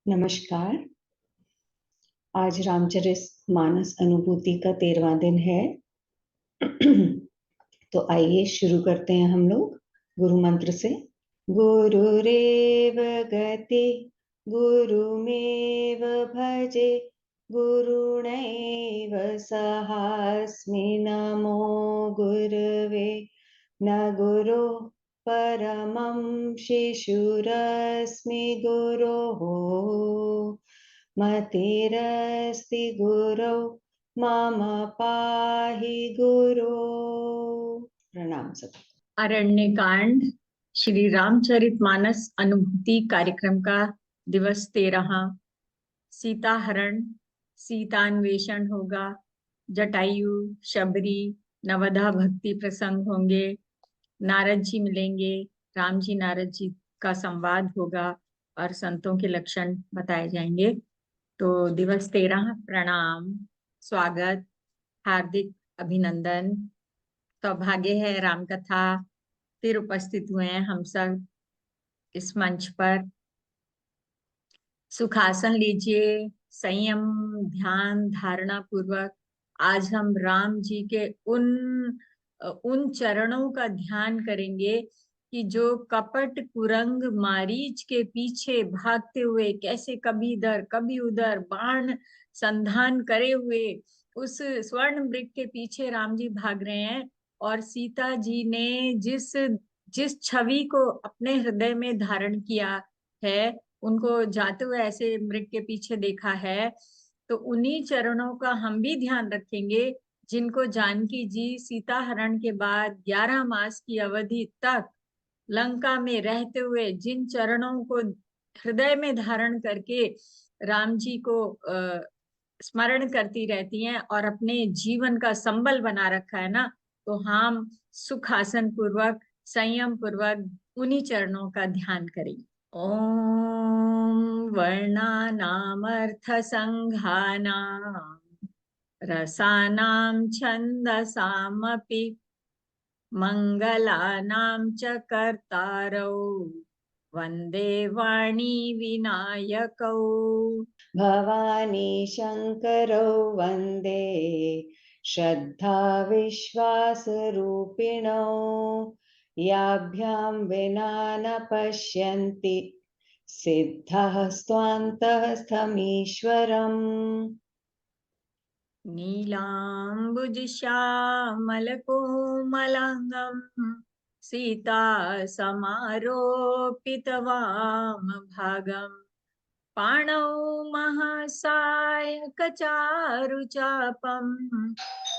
नमस्कार। आज रामचरित मानस अनुभूति का 13वां दिन है। तो आइए शुरू करते हैं हम लोग गुरु मंत्र से। गुरुरेव गति गुरुमेव भजे गुरुणैव सहास्मि नमो गुरवे न गुरो परमं शिशुरस्मि गुरोः मतिरस्ति गुरौ मम पाहि गुरो। प्रणाम सब। अरण्य कांड श्री रामचरितमानस अनुभूति कार्यक्रम का दिवस 13। सीता हरण, सीतान्वेषण होगा, जटायु, शबरी, नवधा भक्ति प्रसंग होंगे, नारद जी मिलेंगे, राम जी नारद जी का संवाद होगा और संतों के लक्षण बताए जाएंगे। तो दिवस 13, प्रणाम, स्वागत, हार्दिक अभिनंदन। सौभाग्य है राम कथा फिर उपस्थित हुए हैं हम सब इस मंच पर। सुखासन लीजिए, संयम ध्यान धारणा पूर्वक आज हम राम जी के उन चरणों का ध्यान करेंगे कि जो कपट कुरंग मारीच के पीछे भागते हुए कैसे कभी इधर कभी उधर बाण संधान करे हुए उस स्वर्ण मृग के पीछे राम जी भाग रहे हैं। और सीता जी ने जिस छवि को अपने हृदय में धारण किया है, उनको जाते हुए ऐसे मृग के पीछे देखा है, तो उन्हीं चरणों का हम भी ध्यान रखेंगे जिनको जानकी जी सीता हरण के बाद 11 मास की अवधि तक लंका में रहते हुए जिन चरणों को हृदय में धारण करके राम जी को स्मरण करती रहती हैं और अपने जीवन का संबल बना रखा है ना, तो हम सुखासन पूर्वक संयम पूर्वक उन्हीं चरणों का ध्यान करेंगे। ओम वर्णानामर्थ संघानां रसानां छन्दसामपि मंगलानां च कर्तारौ वंदे वाणी विनायकौ। भवानी शंकरौ वंदे श्रद्धा विश्वास रूपिणौ याभ्यां विना न पश्यन्ति सिद्धः स्वान्तः स्थमीश्वरम्। नीलाम्बुजश्यामलकोमलाङ्गं सीता समारोपितवामभागं पाणौ महासायकचारुचापं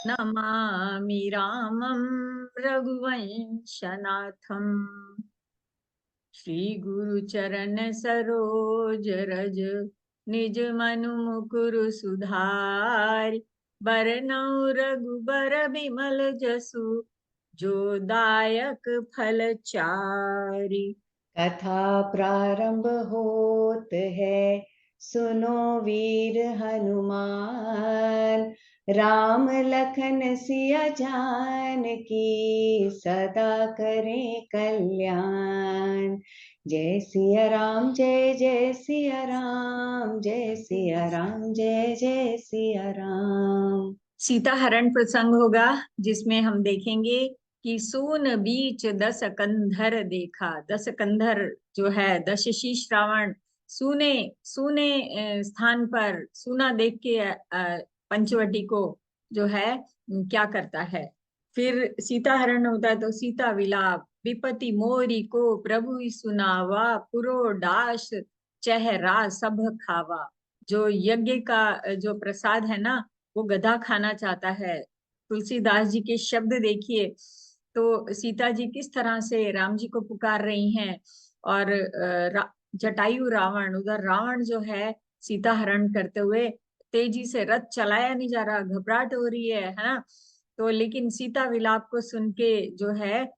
नमामि रामं रघुवंशनाथम्। श्री गुरु चरण सरोज रज निज मनु मुकुरु सुधार बरनौ रघुबर बिमल जसु जो दायक फल चारि। कथा प्रारंभ होत है सुनो वीर हनुमान राम लखन सिया जान की सदा करें कल्याण। जय सिया राम जय जय सिया राम जय सिया राम जय जय सिया राम। सीता हरण प्रसंग होगा जिसमें हम देखेंगे कि सून बीच 10 कंधर देखा। 10 कंधर जो है, दशशीष रावण सूने सूने स्थान पर सूना देख के पंचवटी को जो है क्या करता है। फिर सीता हरण होता है तो सीता विलाप, विपति मोरी को प्रभु सुनावा, पुरोडाश चेहरा सब खावा। जो यज्ञ का जो प्रसाद है ना, वो गधा खाना चाहता है। तुलसीदास जी के शब्द देखिए, तो सीता जी किस तरह से राम जी को पुकार रही हैं। और जटायु रावण, उधर रावण जो है सीता हरण करते हुए तेजी से रथ चलाया नहीं जा रहा, घबराहट हो रही है ना। तो लेकिन सीता विलाप को सुन के जो है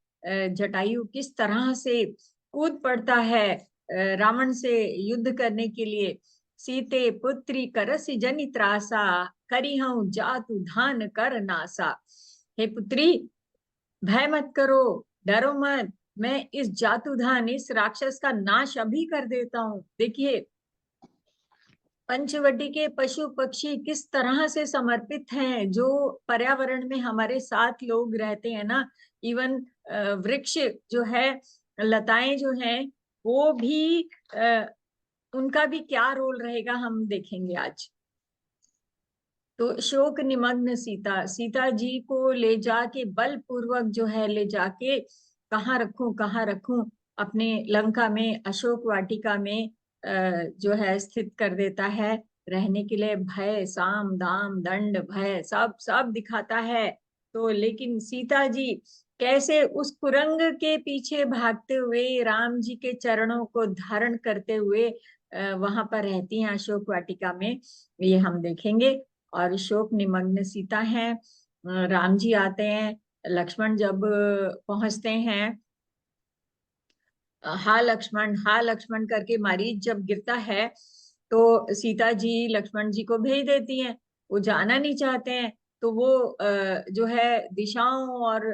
जटायु किस तरह से कूद पड़ता है रावण से युद्ध करने के लिए। सीते पुत्री करसि जनि त्रासा करी हूं जातु धान कर नासा। हे पुत्री, भय मत करो, डरो मत, मैं इस जातुधान इस राक्षस का नाश अभी कर देता हूँ। देखिए पंचवटी के पशु पक्षी किस तरह से समर्पित हैं, जो पर्यावरण में हमारे साथ लोग रहते हैं ना, इवन वृक्ष जो है, लताएं जो हैं, वो भी उनका भी क्या रोल रहेगा हम देखेंगे आज। तो शोक निमग्न सीता, सीता जी को ले जाके बलपूर्वक जो है ले जाके कहाँ रखूं, अपने लंका में अशोक वाटिका में जो है स्थित कर देता है। रहने के लिए भय, साम दाम दंड भय सब सब दिखाता है। तो लेकिन सीता जी कैसे उस कुरंग के पीछे भागते हुए राम जी के चरणों को धारण करते हुए वहां पर रहती हैं अशोक वाटिका में, ये हम देखेंगे। और शोक निमग्न सीता है। राम जी आते हैं, लक्ष्मण जब पहुंचते हैं, हा लक्ष्मण करके मारीच जब गिरता है, तो सीता जी लक्ष्मण जी को भेज देती हैं। वो जाना नहीं चाहते हैं, तो वो जो है दिशाओं और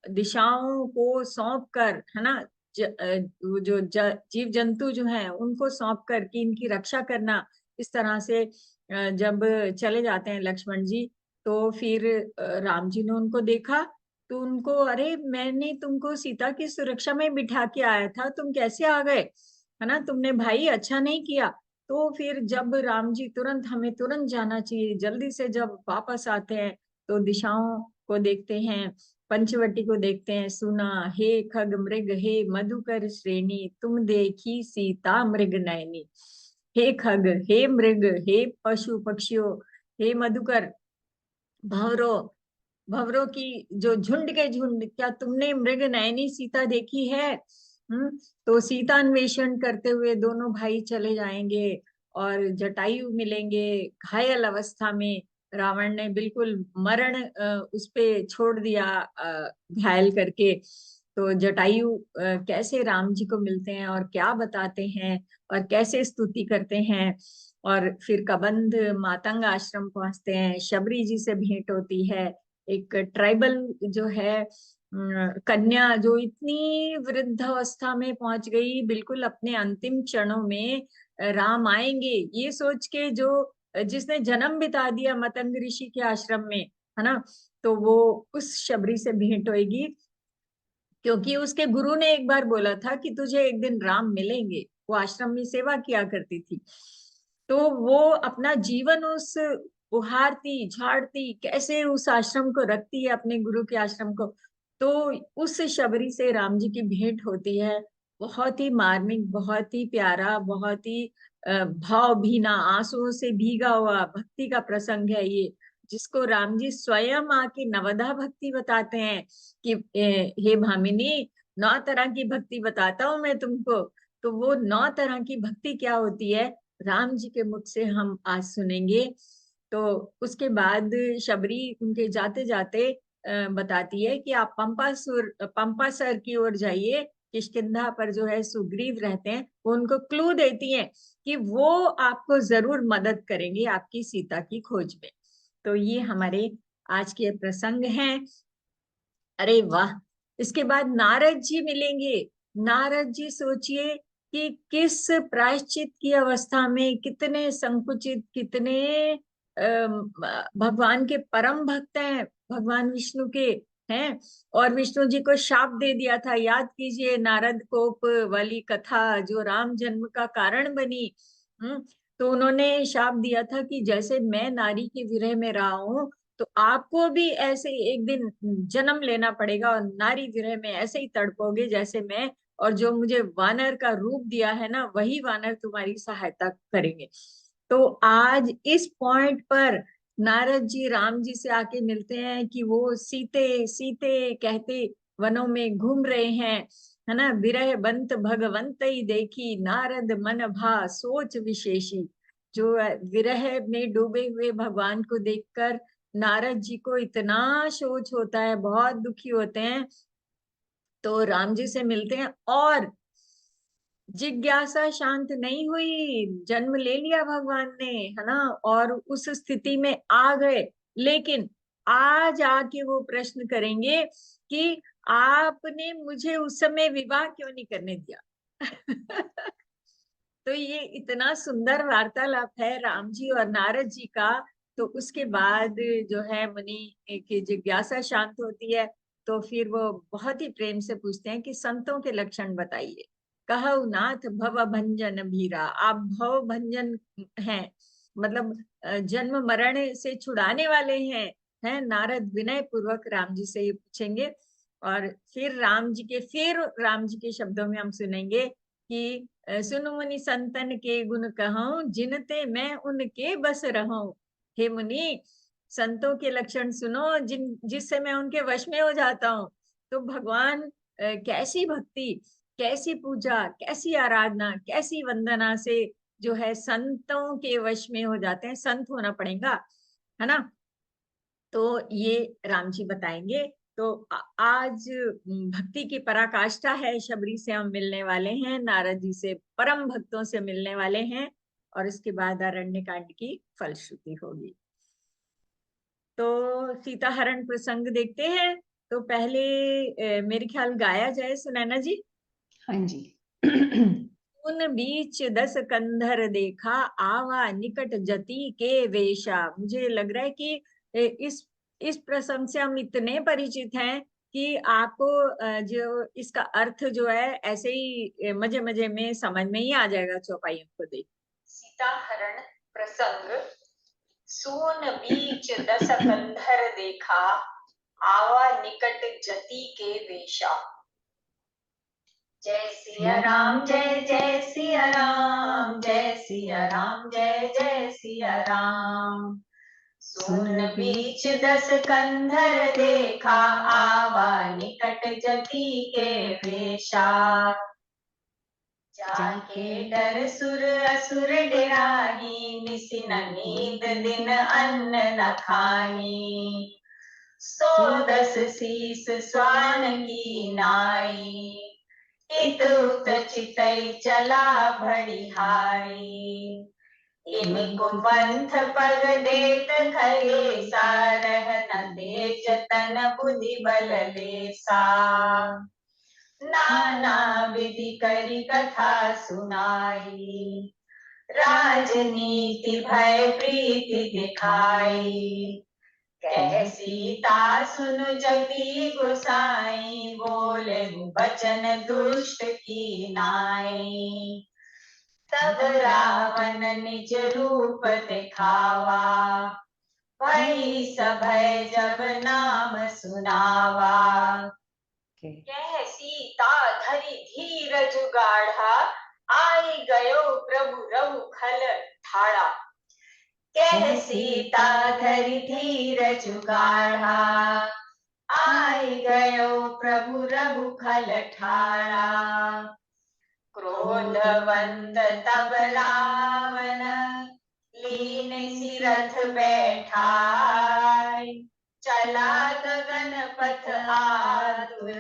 दिशाओं को सौंप कर, है ना, वो जो जीव जंतु जो हैं उनको सौंप कर कि इनकी रक्षा करना, इस तरह से जब चले जाते हैं लक्ष्मण जी, तो फिर राम जी ने उनको देखा, तो उनको, अरे मैंने तुमको सीता की सुरक्षा में बिठा के आया था, तुम कैसे आ गए, है ना, तुमने भाई अच्छा नहीं किया। तो फिर जब राम जी तुरंत, हमें तुरंत जाना चाहिए, जल्दी से जब वापस आते हैं तो दिशाओं को देखते हैं, पंचवटी को देखते हैं, सुना हे खग मृग हे मधुकर श्रेणी, तुम देखी सीता मृग नयनी। हे खग, हे मृग, हे पशु पक्षियों, हे मधुकर, भंवरों, भंवरों की जो झुंड के झुंड, क्या तुमने मृग नयनी सीता देखी है? तो सीता अन्वेषण करते हुए दोनों भाई चले जाएंगे, और जटायु मिलेंगे घायल अवस्था में। रावण ने बिल्कुल मरण उस पे छोड़ दिया, घायल करके। तो जटायु कैसे राम जी को मिलते हैं और क्या बताते हैं और कैसे स्तुति करते हैं। और फिर कबंध मातंग आश्रम पहुंचते हैं, शबरी जी से भेंट होती है। एक ट्राइबल जो है कन्या, जो इतनी वृद्ध अवस्था में पहुंच गई, बिल्कुल अपने अंतिम क्षणों में राम आएंगे ये सोच के, जो जिसने जन्म बिता दिया मतंग ऋषि के आश्रम में, है ना, तो वो उस शबरी से भेंट होगी, क्योंकि उसके गुरु ने एक बार बोला था कि तुझे एक दिन राम मिलेंगे। वो आश्रम में सेवा किया करती थी, तो वो अपना जीवन उस उहारती झाड़ती कैसे उस आश्रम को रखती है, अपने गुरु के आश्रम को। तो उस शबरी से राम जी की भेंट होती है। बहुत ही मार्मिक, बहुत ही प्यारा, बहुत ही भाव भीना, आंसुओं से भीगा हुआ भक्ति का प्रसंग है ये, जिसको राम जी स्वयं आके नवधा भक्ति बताते हैं कि हे भामिनी, 9 तरह की भक्ति बताता हूं मैं तुमको। तो वो 9 तरह की भक्ति क्या होती है, राम जी के मुख से हम आज सुनेंगे। तो उसके बाद शबरी उनके जाते जाते बताती है कि आप पंपासर की ओर जाइए, किष्किंधा पर जो है सुग्रीव रहते हैं, वो उनको क्लू देती हैं कि वो आपको जरूर मदद करेंगे आपकी सीता की खोज में। तो ये हमारे आज के प्रसंग हैं। अरे वाह! इसके बाद नारद जी मिलेंगे। नारद जी सोचिए कि किस प्रायश्चित की अवस्था में, कितने संकुचित, कितने भगवान के परम भक्त हैं, भगवान विष्णु के हैं। और विष्णु जी को शाप दे दिया था, याद कीजिए नारद कोप वाली कथा जो राम जन्म का कारण बनी। तो उन्होंने शाप दिया था कि जैसे मैं नारी के विरह में रहा हूँ, तो आपको भी ऐसे एक दिन जन्म लेना पड़ेगा और नारी विरह में ऐसे ही तड़पोगे जैसे मैं, और जो मुझे वानर का रूप दिया है ना, वही वानर तुम्हारी सहायता करेंगे। तो आज इस पॉइंट पर नारद जी राम जी से आके मिलते हैं कि वो सीते सीते कहते वनों में घूम रहे हैं, है ना, विरह बंत भगवंत ही देखी, नारद मन भा सोच विशेषी। जो विरह में डूबे हुए भगवान को देखकर नारद जी को इतना सोच होता है, बहुत दुखी होते हैं। तो राम जी से मिलते हैं, और जिज्ञासा शांत नहीं हुई, जन्म ले लिया भगवान ने, है ना, और उस स्थिति में आ गए। लेकिन आज आके वो प्रश्न करेंगे कि आपने मुझे उस समय विवाह क्यों नहीं करने दिया। तो ये इतना सुंदर वार्तालाप है राम जी और नारद जी का। तो उसके बाद जो है मुनि की जिज्ञासा शांत होती है, तो फिर वो बहुत ही प्रेम से पूछते हैं कि संतों के लक्षण बताइए। कहु नाथ भव भंजन भीरा, आप भव भंजन हैं, मतलब जन्म मरण से छुड़ाने वाले हैं नारद विनय पूर्वक राम जी से ये पूछेंगे। और फिर राम जी के शब्दों में हम सुनेंगे कि सुनु मुनि संतन के गुण कहूं, जिनते मैं उनके बस रहूं। हे मुनि, संतों के लक्षण सुनो जिससे मैं उनके वश में हो जाता हूँ। तो भगवान कैसी भक्ति, कैसी पूजा, कैसी आराधना, कैसी वंदना से जो है संतों के वश में हो जाते हैं। संत होना पड़ेगा, है ना। तो ये राम जी बताएंगे। तो आज भक्ति की पराकाष्ठा है, शबरी से हम मिलने वाले हैं, नारद जी से परम भक्तों से मिलने वाले हैं, और इसके बाद अरण्य कांड की फलश्रुति होगी। तो सीता हरण प्रसंग देखते हैं। तो पहले मेरे ख्याल गाया जाए सुनैना जी। हाँ जी। उन बीच 10 कंधर देखा, आवा निकट जति के वेशा। मुझे लग रहा है कि इस प्रसंग से हम इतने परिचित हैं कि आपको जो इसका अर्थ जो है ऐसे ही मजे मजे में समझ में ही आ जाएगा चौपाइयों को देख। सीता हरण प्रसंग। सून बीच 10 कंधर देखा, आवा निकट जति के वेशा। जय सिया राम, जय जय सिया राम, जय सिया राम, जय जय सिया राम। सुन बीच 10 कंधर देखा, आवा निकट जति के वेशा। जाके डर सुर असुर डेराही, निसि न नींद दिन अन्न न खानी। 110 शीस स्वान की नाई, इत उत चितई चला भड़िहारी। इम कुपंथ पग देत खरे, सारह न दे जतन बुद्धि बल लेसा। नाना विधि करी कथा सुनाई, राजनीति भय प्रीति दिखाई। कह सीता सुनु जगदी गोसाई, बोले बचन दुष्ट की नाई। तब रावण निज रूप दिखावा, भई सभय जब नाम सुनावा। कह सीता धरि धीरज गाढ़ा, आई गयो प्रभु रघुखल ठाड़ा। कह सीता धरि धीरज गाढ़ा, आई गयो प्रभु रघुखल ठाड़ा। क्रोधवंत तब रावण, लीन सिरथ बैठाय। चला गगन पथ आतुर,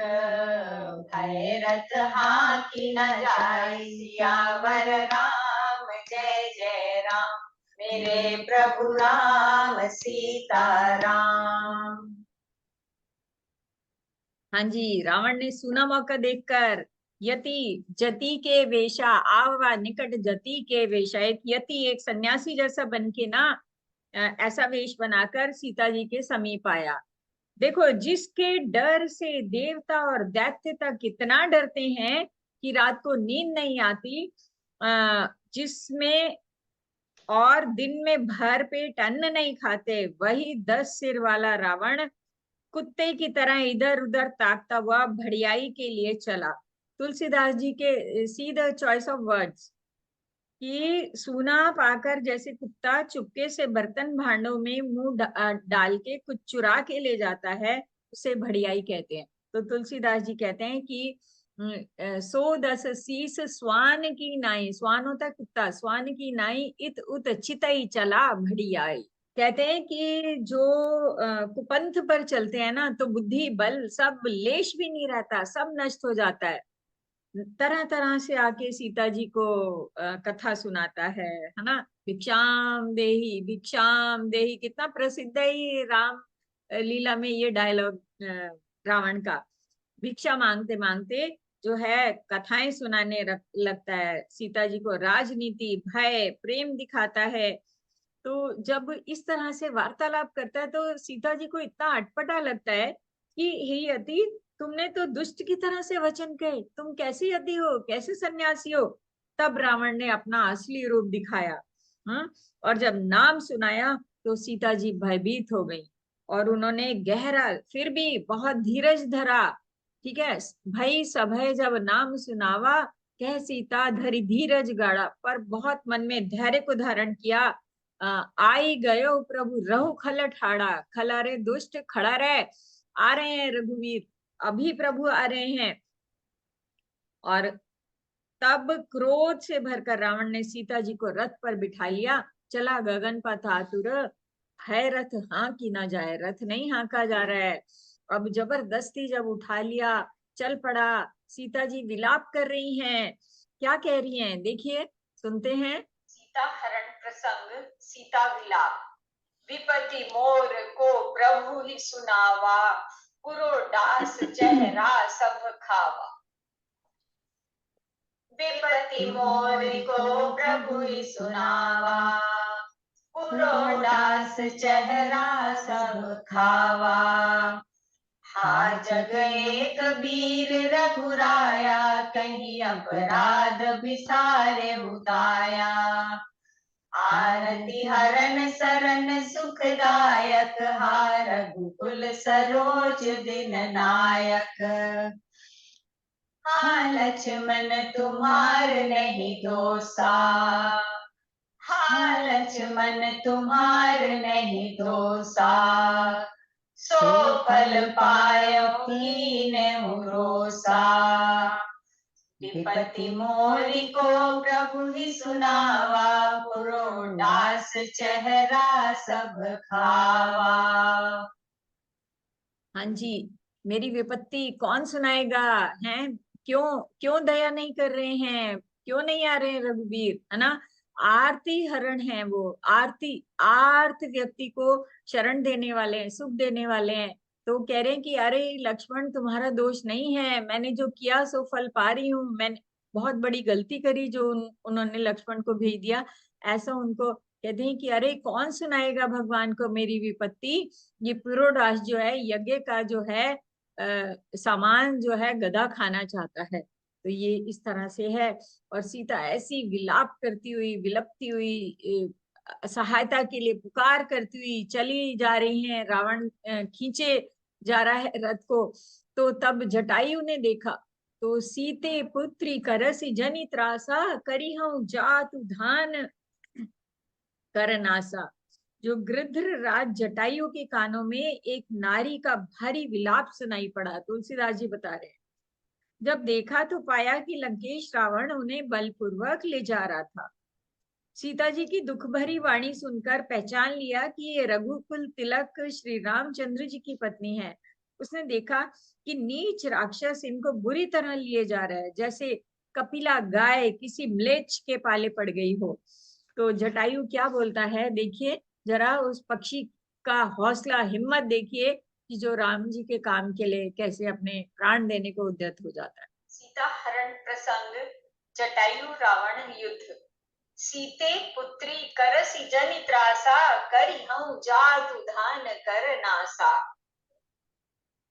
भय रथ हांकी न जाय। सियावर राम, जय जय राम, मेरे प्रभु राम सीता राम। हाँ जी, रावण ने सुना मौका देखकर यति जति के वेशा, आवा निकट जति के वेशा, एक यति एक सन्यासी जैसा बन के ना ऐसा वेश बनाकर सीता जी के समीप आया। देखो, जिसके डर से देवता और दैत्य तक कितना डरते हैं कि रात को नींद नहीं आती, जिसमें और दिन में भर पेट अन्न नहीं खाते, वही 10 सिर वाला रावण कुत्ते की तरह इधर उधर ताकता हुआ भड़ियाई के लिए चला। तुलसीदास जी के see the choice of words कि सूना पाकर जैसे कुत्ता चुपके से बर्तन भांडों में मुंह डाल के कुछ चुरा के ले जाता है, उसे भड़ियाई कहते हैं। तो तुलसीदास जी कहते हैं कि 110 शीस स्वान की नाई, स्वान होता है कुत्ता, स्वान की नाई इत उत चितई चला भड़ियाई। कहते हैं कि जो कुपंथ पर चलते हैं ना, तो बुद्धि बल सब लेश भी नहीं रहता, सब नष्ट हो जाता है। तरह तरह से आके सीता जी को कथा सुनाता है ना। भिक्षाम देही कितना प्रसिद्ध है ये राम लीला में ये डायलॉग रावण का। भिक्षा मांगते मांगते जो है कथाएं सुनाने लगता है, सीता जी को राजनीति, भय, प्रेम दिखाता है। तो जब इस तरह से वार्तालाप करता है तो सीता जी को इतना अटपटा लगता है कि हे यति, तुमने तो दुष्ट की तरह से वचन कहे, तुम कैसे यति हो, कैसे सन्यासी हो। तब रावण ने अपना असली रूप दिखाया। और जब नाम सुनाया तो सीता जी भयभीत हो गई और उन्होंने गहरा, फिर भी बहुत धीरज धरा। ठीक है, भई सभय जब नाम सुनावा, कह सीता धरि धीरज गाड़ा, पर बहुत मन में धैर्य को धारण किया। आई गयो प्रभु रहु खल ठाड़ा, खला रे दुष्ट खड़ा रहे, आ रहे हैं रघुवीर, अभी प्रभु आ रहे हैं। और तब क्रोध से भरकर रावण ने सीता जी को रथ पर बिठा लिया। चला गगन पथ आतुर, है रथ हाँ की ना जाए, रथ नहीं हाँका जा रहा है। अब जबरदस्ती जब उठा लिया, चल पड़ा। सीता जी विलाप कर रही हैं। क्या कह रही हैं, देखिए, सुनते हैं। सीता हरण प्रसंग, सीता विलाप। विपति मोर को प्रभु ही सुनावा, पुरोडास चेहरा सब खावा। विपति मोर को प्रभु ही सुनावा, पुरोडास चेहरा सब खावा। हा जग एक वीर रघुराया, कहीं अपराध बिसारे उताया। आरती हरण सरन सुखदायक, हा रघुकुल सरोज दिन नायक। हाँ लक्ष्मण तुम्हार नहीं दोसा, हाँ लक्ष्मण तुम्हार नहीं दोसा। सो फल पायो कीने भरोसा, विपति मोरी को प्रभु ही सुनावा, पुरोडास चेहरा सब खावा। हाँ जी, मेरी विपत्ति कौन सुनाएगा, है? क्यों क्यों दया नहीं कर रहे हैं, क्यों नहीं आ रहे हैं रघुवीर, है ना? आरती हरण है वो, आरती आर्त व्यक्ति को शरण देने वाले हैं, सुख देने वाले हैं। तो कह रहे हैं कि अरे लक्ष्मण, तुम्हारा दोष नहीं है, मैंने जो किया सो फल पा रही हूँ, मैंने बहुत बड़ी गलती करी जो उन्होंने लक्ष्मण को भेज दिया। ऐसा उनको कहते हैं कि अरे कौन सुनाएगा भगवान को मेरी विपत्ति। ये पुरोडास जो है, यज्ञ का जो है सामान जो है गधा खाना चाहता है। तो ये इस तरह से है। और सीता ऐसी विलाप करती हुई, विलपती हुई, सहायता के लिए पुकार करती हुई चली जा रही हैं। रावण खींचे जा रहा है रथ को। तो तब जटायु ने देखा, तो सीते पुत्री करसी जनि त्रासा, करी हूं जातु धान करनासा। जो गृध्र राज जटायु के कानों में एक नारी का भारी विलाप सुनाई पड़ा। तुलसीदास जी बता रहे हैं, जब देखा तो पाया कि लंकेश रावण उन्हें बलपूर्वक ले जा रहा था। सीता जी की दुख भरी वाणी सुनकर पहचान लिया कि ये रघुकुल तिलक श्री रामचंद्र जी की पत्नी है। उसने देखा कि नीच राक्षस इनको बुरी तरह लिए जा रहा है, जैसे कपिला गाय किसी म्लेच्छ के पाले पड़ गई हो। तो जटायु क्या बोलता है, देखिए जरा उस पक्षी का हौसला, हिम्मत देखिए कि जो राम जी के काम के लिए कैसे अपने प्राण देने को उद्यत हो जाता है। सीता हरण प्रसंग, जटायु रावण युद्ध। सीते पुत्री करसी जनि त्रासा, करी हूं जातु धान कर नासा।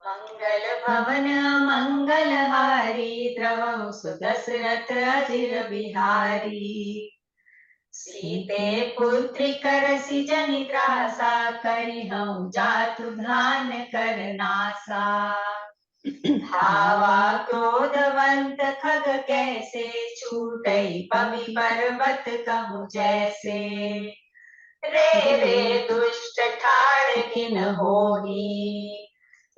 मंगल भवन मंगल हारी, द्रवहु सुदशरथ अजिर बिहारी। सीते पुत्री करसी जनि त्रासा, करी हूं जातु धान कर नासा। धावा क्रोधवंत खग कैसे, छूटई पवि पर्वत कहूं जैसे। रे रे दुष्ट ठाड़ किन होही,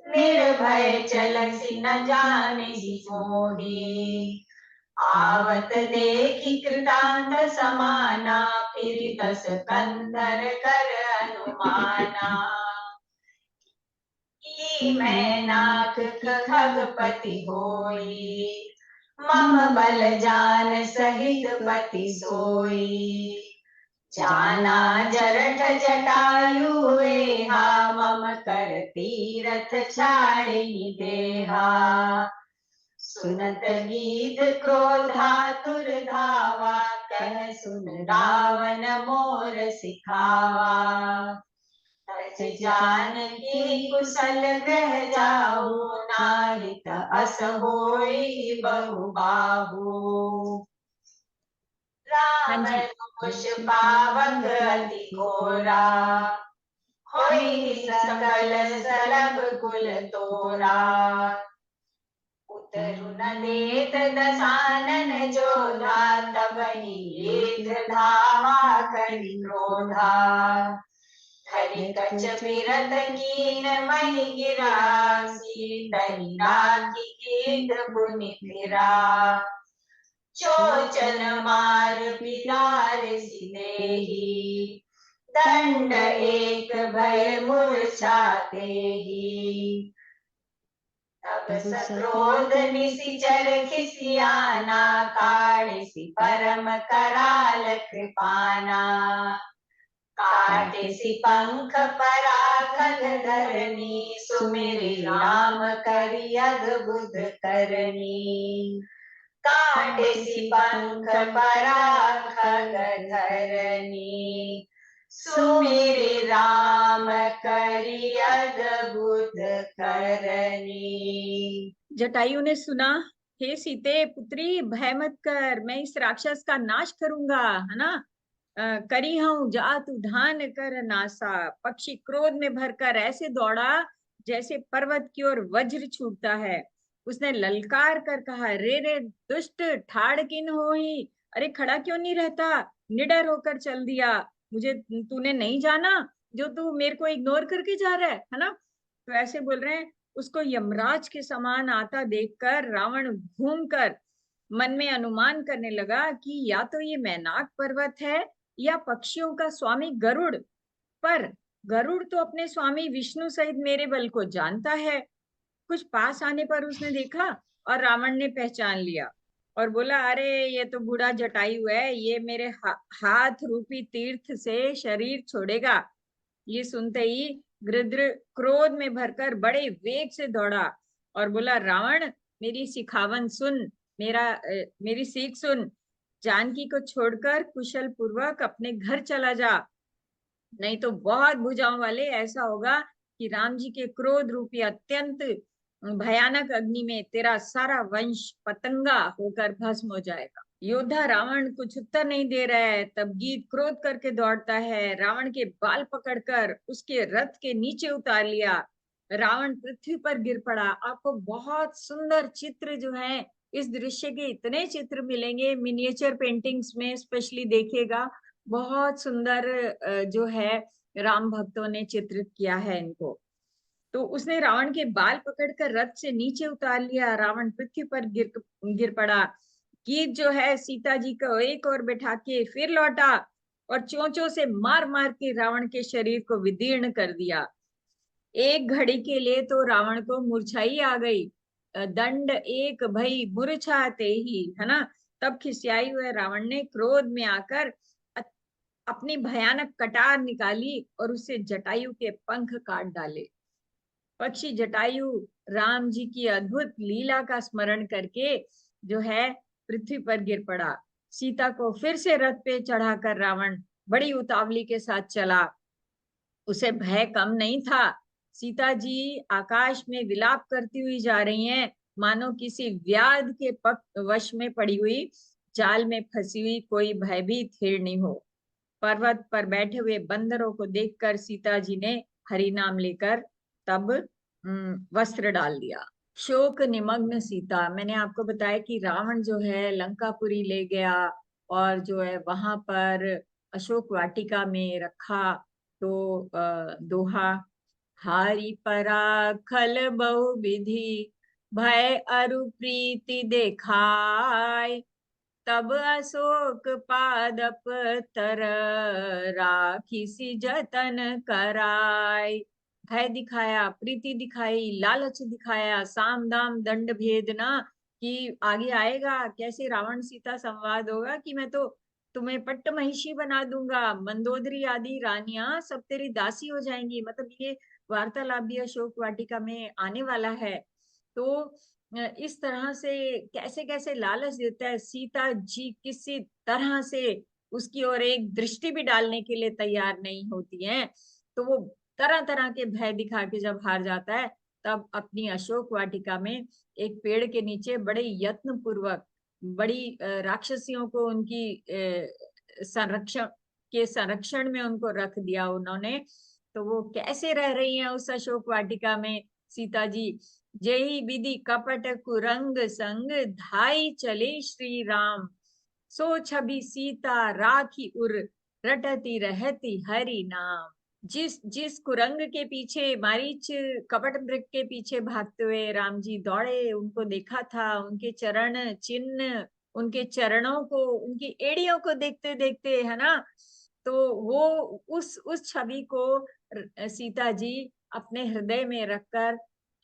निर्भय चलसी न जाने मोही। आवत देखी कृतांत समाना, फिर दस कंधर कर अनुमाना। मैनाक खगपति होई, मम बल जान सहित पति सोई। जाना जरठ जटायु एहा, मम कर तीरथ छाड़ी देहा। सुनत गीत क्रोधातुर धावा, कह सुन रावण मोर सिखावा। तज जानकी कुशल गृह जाऊ, नाहित अस होई बहु बाहु। रावण पुष्पावक अति घोरा, होई सकल सलभ कुल तोरा। उतरु न देत दसानन जोधा, तबहि एक धावा करि क्रोधा। धरि कच बिरत कीन महि गिरा, सीतहि राखी कीट पुनि फिरा। चोचन मार पिटार सितेहि, दंड एक भय मूर्छा तेहि। तब सक्रोध निशिचर खिसियाना, काढ़िसि परम कराल कृपाना। काटिसि पंख पराघन धरनी, सुमिरि राम करि अद्भुत करनी। काटिसि पंख पराघन धरनी, सुमिरि राम करि अद्भुत करनी। जटायु ने सुना, हे सीते पुत्री भय मत कर, मैं इस राक्षस का नाश करूंगा, है ना। करी हूं जात उधान कर नासा। पक्षी क्रोध में भरकर ऐसे दौड़ा जैसे पर्वत की ओर वज्र छूटता है। उसने ललकार कर कहा, रे रे दुष्ट ठाड़ किन होई, अरे खड़ा क्यों नहीं रहता, निडर होकर चल दिया। मुझे तूने नहीं जाना जो तू मेरे को इग्नोर करके जा रहा है ना। तो ऐसे बोल रहे हैं। उसको यमराज के समान आता देखकर रावण घूमकर मन में अनुमान करने लगा कि या तो ये मैनाक पर्वत है या पक्षियों का स्वामी गरुड़। पर गरुड़ तो अपने स्वामी विष्णु सहित मेरे बल को जानता है। कुछ पास आने पर उसने देखा और रावण ने पहचान लिया और बोला, अरे ये तो बूढ़ा जटायु है, ये मेरे हाथ रूपी तीर्थ से शरीर छोड़ेगा। ये सुनते ही गृध्र क्रोध में भरकर बड़े वेग से दौड़ा और बोला, रावण मेरी सिखावन सुन, मेरी सीख सुन। जानकी को छोड़कर कुशल पूर्वक अपने घर चला जा, नहीं तो बहुत भुजाओं वाले ऐसा होगा कि राम जी के क्रोध रूपी अत्यंत भयानक अग्नि में तेरा सारा वंश पतंगा होकर भस्म हो जाएगा। योद्धा रावण कुछ उत्तर नहीं दे रहा है। तब गीत क्रोध करके दौड़ता है, रावण के बाल पकड़कर उसके रथ के नीचे उतार लिया। रावण पृथ्वी पर गिर पड़ा। आपको बहुत सुंदर चित्र जो है, इस दृश्य के इतने चित्र मिलेंगे मिनिएचर पेंटिंग्स में, स्पेशली देखिएगा, बहुत सुंदर जो है राम भक्तों ने चित्रित किया है इनको। तो उसने रावण के बाल पकड़कर रथ से नीचे उतार लिया। रावण पृथ्वी पर गिर पड़ा। गीत जो है सीता जी को एक और बैठा के फिर लौटा और चोंचों से मार मार के रावण के शरीर को विदीर्ण कर दिया। एक घड़ी के लिए तो रावण को मूर्छाई आ गई। दंड एक भई मूर्छाते ही, है ना। तब खिसियाई हुए रावण ने क्रोध में आकर अपनी भयानक कटार निकाली और उससे जटायु के पंख काट डाले। पक्षी जटायु राम जी की अद्भुत लीला का स्मरण करके जो है पृथ्वी पर गिर पड़ा। सीता को फिर से रथ पे चढ़ाकर रावण बड़ी उतावली के साथ चला। उसे भय कम नहीं था। सीता जी आकाश में विलाप करती हुई जा रही हैं, मानो किसी व्याध के वश में पड़ी हुई जाल में फंसी हुई कोई भयभीत हिरणी हो। पर्वत पर बैठे हुए बंदरों को देखकर सीता जी ने हरि नाम लेकर तब वस्त्र डाल दिया। शोक निमग्न सीता, मैंने आपको बताया कि रावण जो है लंकापुरी ले गया और जो है वहां पर अशोक वाटिका में रखा। तो दोहा, हारी पराखल बहु विधि, भय अरु प्रीति देखाय, तब अशोक पादप तर, राखिसि जतन कराय। भय दिखाया, प्रीति दिखाई, लालच दिखाया, साम दाम दंड भेद ना, कि आगे आएगा कैसे रावण सीता संवाद होगा कि मैं तो तुम्हें पट्ट महिषी बना दूंगा, मंदोदरी आदि रानियां सब तेरी दासी हो जाएंगी। मतलब ये वार्तालाप भी अशोक वाटिका में आने वाला है। तो इस तरह से कैसे कैसे लालच देता है। सीता जी किसी तरह से उसकी ओर एक दृष्टि भी डालने के लिए तैयार नहीं होती हैं। तो वो तरह तरह के भय दिखा के जब हार जाता है, तब अपनी अशोक वाटिका में एक पेड़ के नीचे बड़े यत्न पूर्वक बड़ी राक्षसियों को उनकी संरक्षण में उनको रख दिया उन्होंने। तो वो कैसे रह रही हैं उस अशोक वाटिका में सीता जी। जेहि विधि कपट कुरंग संग धाई चले श्री राम, सो छवि सीता राखी उर रटती रहती हरि नाम। जिस जिस कुरंग के पीछे, मारीच कपट मृग के पीछे भागते हुए राम जी दौड़े, उनको देखा था, उनके चरण चिन्ह, उनके चरणों को, उनकी एड़ियों को देखते देखते, है ना। तो वो उस छवि को सीता जी अपने हृदय में रखकर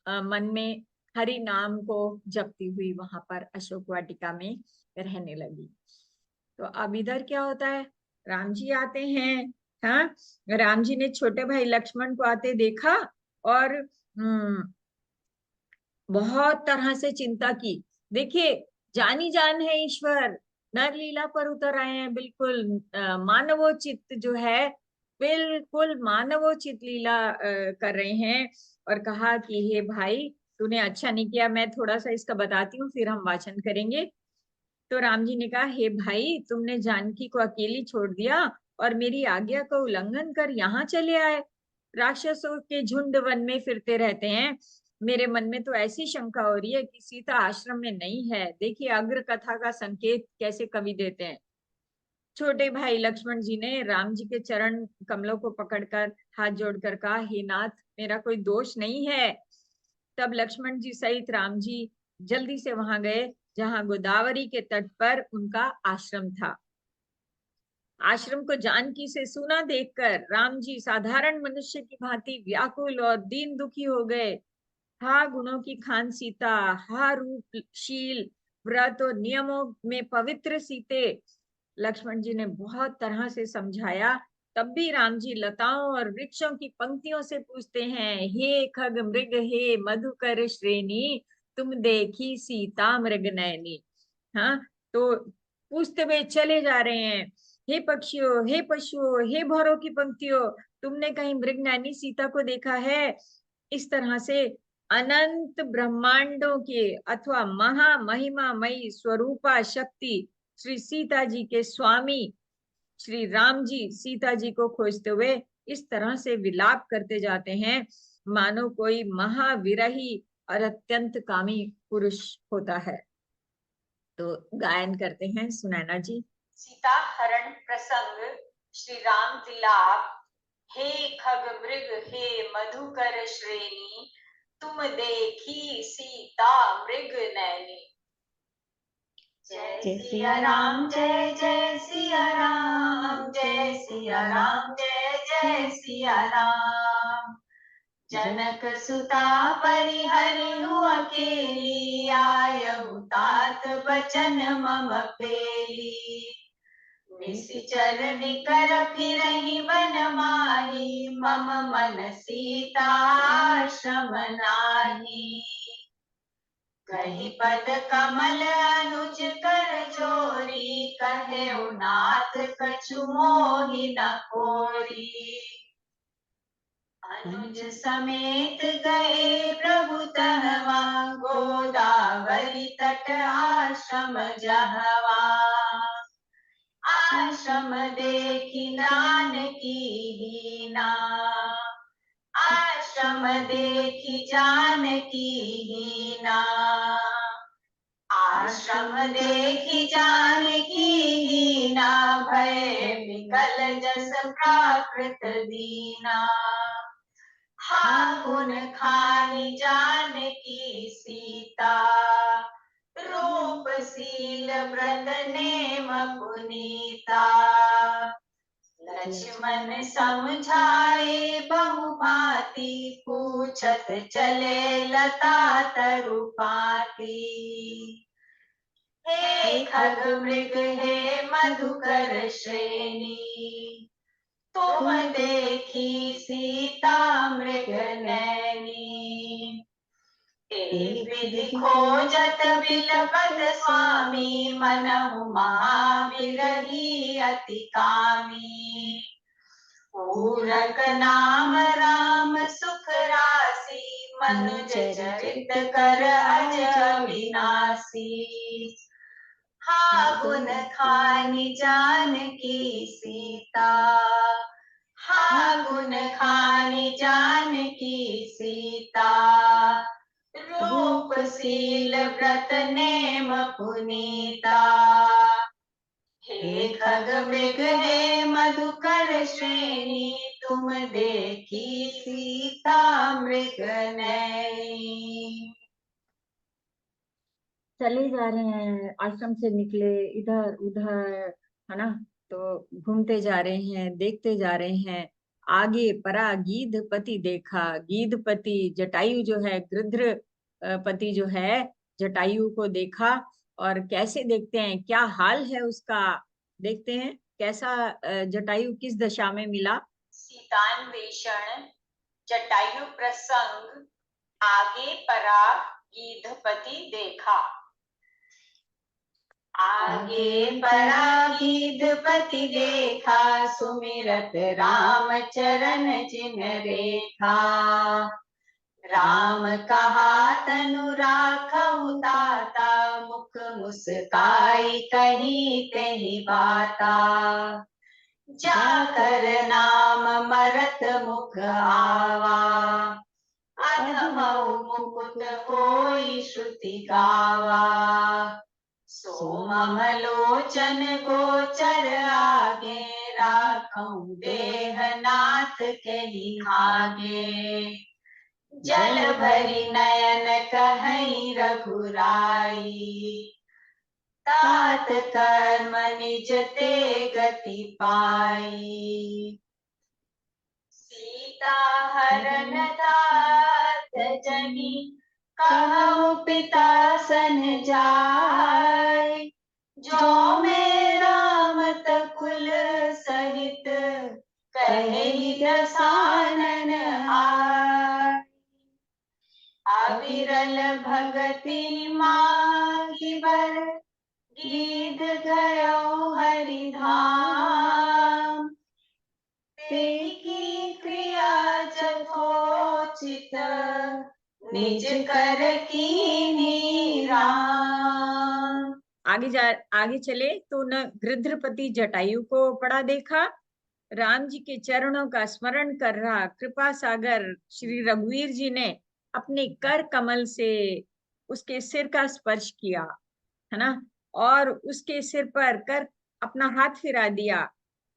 मन में हरि नाम को जपती हुई वहां पर अशोक वाटिका में रहने लगी। तो अब इधर क्या होता है, राम जी आते हैं। हाँ, राम जी ने छोटे भाई लक्ष्मण को आते देखा और बहुत तरह से चिंता की। देखिए, जानी जान है ईश्वर, नर लीला पर उतर आए हैं, बिल्कुल मानवोचित जो है, बिल्कुल मानवोचित लीला कर रहे हैं। और कहा कि हे भाई, तूने अच्छा नहीं किया, मैं थोड़ा सा इसका बताती हूँ, फिर हम वाचन करेंगे। तो राम जी ने कहा, हे भाई, तुमने जानकी को अकेली छोड़ दिया और मेरी आज्ञा का उल्लंघन कर यहाँ चले आए। राक्षसों के झुंड वन में फिरते रहते हैं। मेरे मन में तो ऐसी शंका हो रही है कि सीता आश्रम में नहीं है। देखिए, अग्र कथा का संकेत कैसे कवि देते हैं। छोटे भाई लक्ष्मण जी ने राम जी के चरण कमलों को पकड़कर हाथ जोड़कर कहा, हे नाथ, मेरा कोई दोष नहीं है। तब लक्ष्मण जी सहित राम जी जल्दी से वहां गए जहां गोदावरी के तट पर उनका आश्रम था। आश्रम को जानकी से सूना देखकर राम जी साधारण मनुष्य की भांति व्याकुल और दीन दुखी हो गए। हा गुणों की खान सीता, हा रूपशील, व्रत और नियमों में पवित्र सीते। लक्ष्मण जी ने बहुत तरह से समझाया, तब भी राम जी लताओं और वृक्षों की पंक्तियों से पूछते हैं, हे खग मृग, हे मधुकर श्रेणी, तुम देखी सीता मृग नयनी। हाँ, तो पूछते हुए चले जा रहे हैं, हे पक्षियों, हे पशुओं, हे भौरों की पंक्तियों, तुमने कहीं मृग नयनी सीता को देखा है। इस तरह से अनंत ब्रह्मांडों के अथवा महामहिमामयी स्वरूपा शक्ति श्री सीता जी के स्वामी श्री राम जी सीता जी को खोजते हुए इस तरह से विलाप करते जाते हैं, मानो कोई महाविरही और अत्यंत कामी पुरुष होता है। तो गायन करते हैं सुनैना जी। सीता हरण प्रसंग, श्री राम विलाप। हे खग मृग, हे मधुकर श्रेणी, तुम देखी सीता मृग नैनी। जय सिया राम, जय जय सिया राम, जय सिया राम, जय जय सिया राम। जनक सुता परिहरिहु अकेली, आयहु तात बचन मम पेली। निश्चर निकर फिरहि वन माही, मम मन सीता आश्रम नाही। कही पद कमल अनुज कर जोरी, कहे नाथ कछु मोहि न कोरी। अनुज समेत गए प्रभु तहवा, गोदावरी तट आश्रम जहवा। आश्रम देखी जानकी हीना, आश्रम देखी जानकी हीना। आश्रम देखी जानकी हीना, भय विकल जस प्राकृत दीना। हाकुन खानी जानकी सीता, रूपशील व्रत नेम पुनीता। लक्ष्मण समझाए बहु भांति, पूछत चले लता तरुपाती। हे खग मृग, हे मधुकर श्रेणी, तुम देखी सीता मृग नैनी। एहि विधि खोजत बिलपत स्वामी, मनहु महाविरही अति कामी। पूरक नाम राम सुख राशि, मनुज चरित कर अज अविनाशी। हा गुण खानि जानकी सीता, हा गुण खानि जानकी सीता। रूप शील व्रत नेम पुनीता, हे खग मृग हे मधुकर श्रेणी, तुम देखी सीता मृग नैनी। चले जा रहे हैं, आश्रम से निकले, इधर उधर, है ना, तो घूमते जा रहे हैं, देखते जा रहे हैं। आगे परा गीधपति देखा, गीधपति जटायु जो है, गृध्र पति जो है, जटायु को देखा। और कैसे देखते हैं, क्या हाल है उसका, देखते हैं कैसा जटायु किस दशा में मिला। सीतान्वेषण जटायु प्रसंग, आगे परा गीधपति देखा। आगे परा गीधपति देखा, सुमिरत राम चरण चिन्ह रेखा। राम कहा तनु राखहु ताता, मुख मुस्काई कही तेहि बाता। जाकर नाम मरत मुख आवा, अधमउ मुकुट होई श्रुति गावा। सो मम लोचन गोचर आगे, राखऊं देह नाथ के आगे। जल भरी नयन कहई रघुराई, तात कर्म निज ते गति पाई। सीता हरण तात जनी, कहु पिता सन जाय। जो में राम तकुल सहित, कहे दसानन आय। अविरल भगति मांगी बर, गीध गयो हरि धाम। तेकी क्रिया जथोचित, निज कर कीन्ही राम। आगे चले तो न गृध्रपति जटायु को पड़ा देखा, राम जी के चरणों का स्मरण कर रहा कृपा सागर श्री रघुवीर जी ने अपने कर कमल से उसके सिर का स्पर्श किया, है ना, और उसके सिर पर कर अपना हाथ फिरा दिया।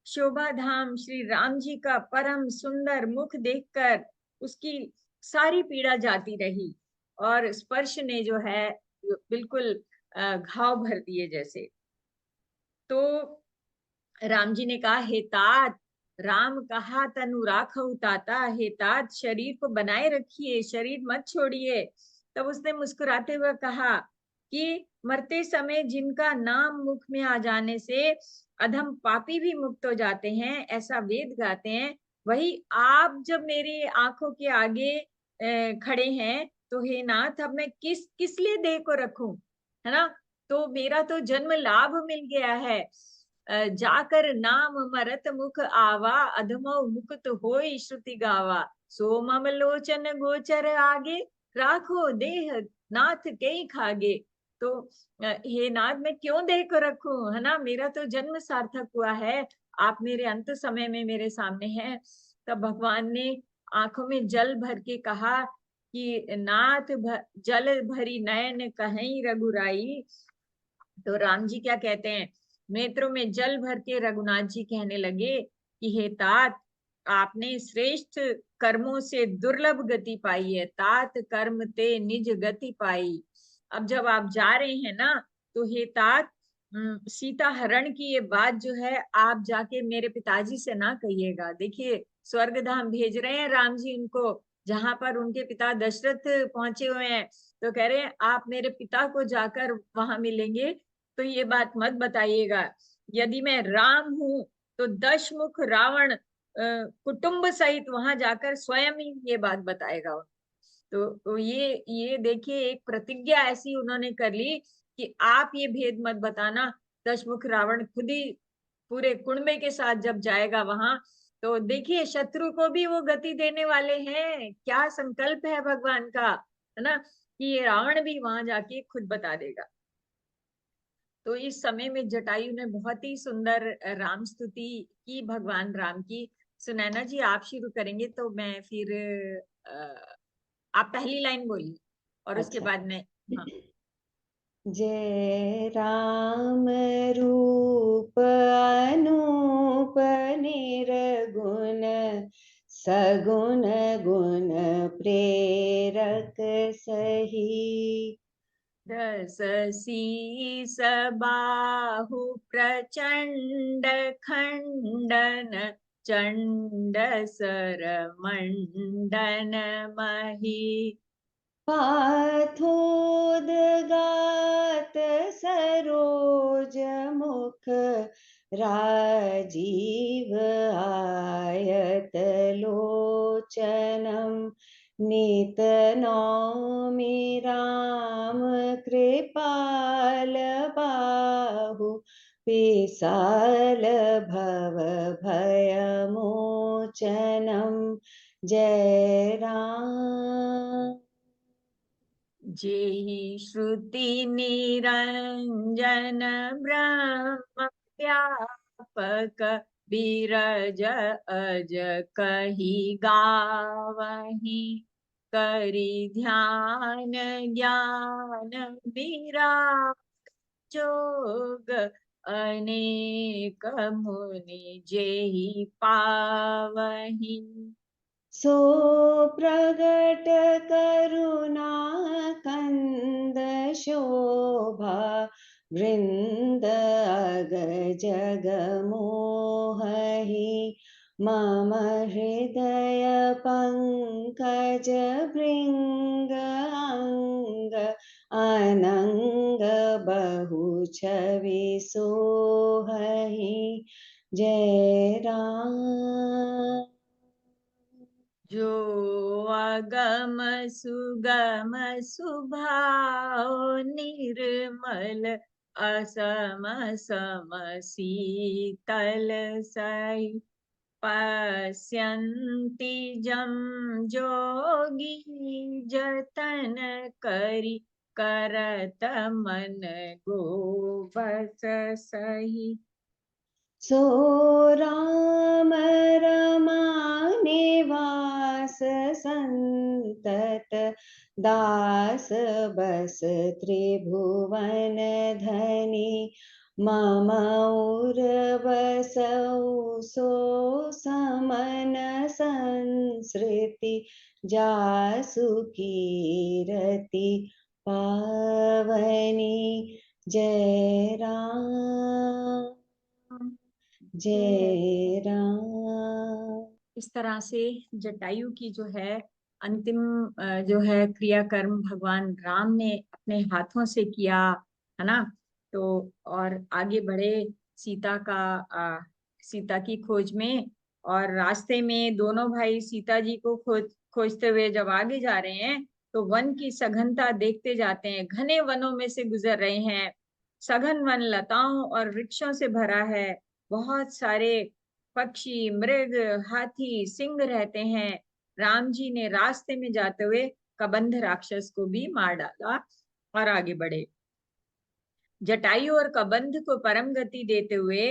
शोभा धाम श्री राम जी का परम सुंदर मुख देखकर उसकी सारी पीड़ा जाती रही, और स्पर्श ने जो है बिल्कुल घाव भर दिए जैसे। तो राम जी ने कहा, हे तात, राम कहा तनु राखहु ताता, हे तात शरीर को बनाए रखिए, शरीर मत छोड़िए। तब उसने मुस्कुराते हुए कहा कि मरते समय जिनका नाम मुख में आ जाने से अधम पापी भी मुक्त हो जाते हैं, ऐसा वेद गाते हैं, वही आप जब मेरी आंखों के आगे खड़े हैं, तो हे नाथ अब मैं किस लिए देह को रखूं, है ना। तो मेरा तो जन्म लाभ मिल गया है। जाकर नाम मरत मुख आवा, अधमो मुकुत होई श्रुति गावा। सो मम लोचन गोचर आगे, राखो देह नाथ कई खागे। तो हे नाथ मैं क्यों देह को रखूं, है ना, मेरा तो जन्म सार्थक हुआ है, आप मेरे अंत समय में मेरे सामने हैं। तब भगवान ने आंखों में जल भर के कहा कि नाथ जल भरी नयन कहीं रघुराई। तो राम जी क्या कहते हैं, नेत्रों में जल भर के रघुनाथ जी कहने लगे कि हे तात, आपने श्रेष्ठ कर्मों से दुर्लभ गति पाई है, तात कर्म ते निज गति पाई। अब जब आप जा रहे हैं ना, तो हे तात, सीता हरण की ये बात जो है आप जाके मेरे पिताजी से ना कहिएगा। देखिए स्वर्ग धाम भेज रहे हैं राम जी उनको, जहां पर उनके पिता दशरथ पहुंचे हुए हैं, तो कह रहे हैं आप मेरे पिता को जाकर वहां मिलेंगे तो ये बात मत बताइएगा। यदि मैं राम हूं तो दशमुख रावण कुटुंब सहित वहां जाकर स्वयं ही ये बात बताएगा। तो ये देखिए, एक प्रतिज्ञा ऐसी उन्होंने कर ली कि आप ये भेद मत बताना। दशमुख रावण खुद ही पूरे कुणबे के साथ जब जाएगा वहां, तो देखिए शत्रु को भी वो गति देने वाले हैं। क्या संकल्प है भगवान का, है ना, कि ये रावण भी वहां जाके खुद बता देगा। तो इस समय में जटायु ने बहुत ही सुंदर राम स्तुति की भगवान राम की। सुनैना जी आप शुरू करेंगे तो मैं फिर आप पहली लाइन बोलिए और उसके अच्छा। बाद मैं। हाँ। जय राम रूप अनूप निर्गुण सगुण गुण प्रेरक सही। दस शीस बाहु प्रचंड खंडन चंड सर मंडन मही। पाथोदगात सरोज मुख राजीव आयत लोचनम नित नौमि राम कृपाल बाहु विशाल भव भयमोचनम। जय राम। जेहि श्रुति निरंजन ब्रह्म व्यापक बीरज अज कही गावही। करि ध्यान ज्ञान विराग जोग अनेक मुनि जेहि पावही। सो प्रगट करुणा कंद शोभा वृंद अग जग मोहि। मम हृदय पंकज भृंग अंग अनंग बहु छवि सोहहि। जय राम। जो अगम सुगम सुभाव निर्मल असम सम शीतल सई। पश्यन्ति जम जोगी जतन करी करत मन गो बस सही। सो राम रमानिवास संतत दास बस त्रिभुवन धनी। मम उर बसौ सो समन संसृति जासु कीरति पावनी। जय राम। जय राम। इस तरह से जटायु की जो है अंतिम जो है क्रियाकर्म भगवान राम ने अपने हाथों से किया, है ना। तो और आगे बढ़े सीता का सीता की खोज में। और रास्ते में दोनों भाई सीता जी को खोजते हुए जब आगे जा रहे हैं, तो वन की सघनता देखते जाते हैं। घने वनों में से गुजर रहे हैं। सघन वन लताओं और वृक्षों से भरा है। बहुत सारे पक्षी, मृग, हाथी, सिंह रहते हैं। राम जी ने रास्ते में जाते हुए कबंध राक्षस को भी मार डाला और आगे बढ़े। जटायु और कबंध को परम गति देते हुए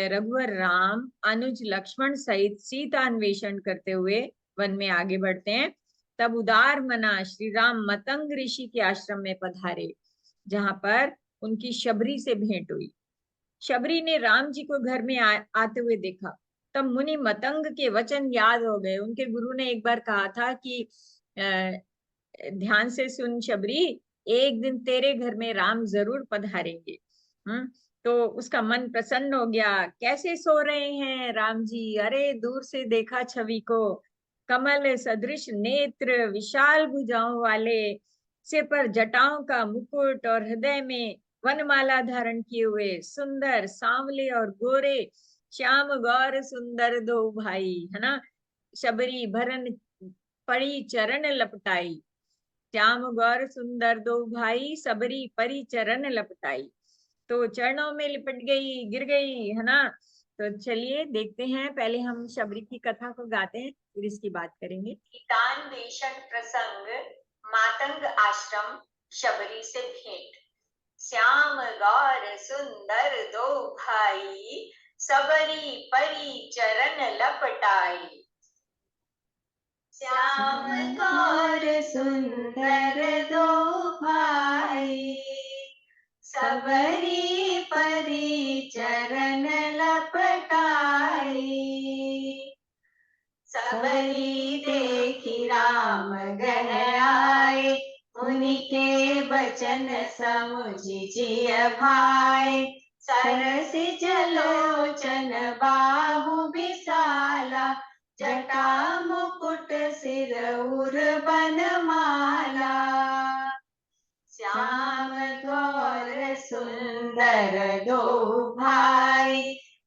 रघुवर राम अनुज लक्ष्मण सहित सीता अन्वेषण करते हुए वन में आगे बढ़ते हैं। तब उदार मना श्री राम मतंग ऋषि के आश्रम में पधारे, जहां पर उनकी शबरी से भेंट हुई। शबरी ने राम जी को घर में आते हुए देखा। तब मुनि मतंग के वचन याद हो गए। उनके गुरु ने एक बार कहा था कि ध्यान से सुन शबरी, एक दिन तेरे घर में राम जरूर पधारेंगे। तो उसका मन प्रसन्न हो गया। कैसे सो रहे हैं राम जी? अरे दूर से देखा छवि को, कमल सदृश नेत्र, विशाल भुजाओं वाले, सिर पर जटाओं का मुकुट और हृदय में वनमाला धारण किए हुए, सुंदर सांवले और गोरे, श्याम गौर सुंदर दो भाई, है ना। शबरी भरन पड़ी चरण लपटाई, श्याम गौर सुंदर दो भाई, सबरी परी चरण लपटाई। तो चरणों में लिपट गई, गिर गई, है ना। तो चलिए देखते हैं, पहले हम शबरी की कथा को गाते हैं, फिर इसकी बात करेंगे। दान बेशन प्रसंग, मातंग आश्रम, शबरी से भेंट। श्याम गौर सुंदर दो भाई, सबरी परी चरण लपटाई। श्याम गौर सुंदर दो भाई, सबरी परी चरण लपटाई। सबरी देखी राम गह आए, उनके बचन समुझि जिय भाई। सरस जलोचन बाहु विशाला, जटा मुकुट सिर उर बनमाला। श्याम गौर सुंदर दो भाई,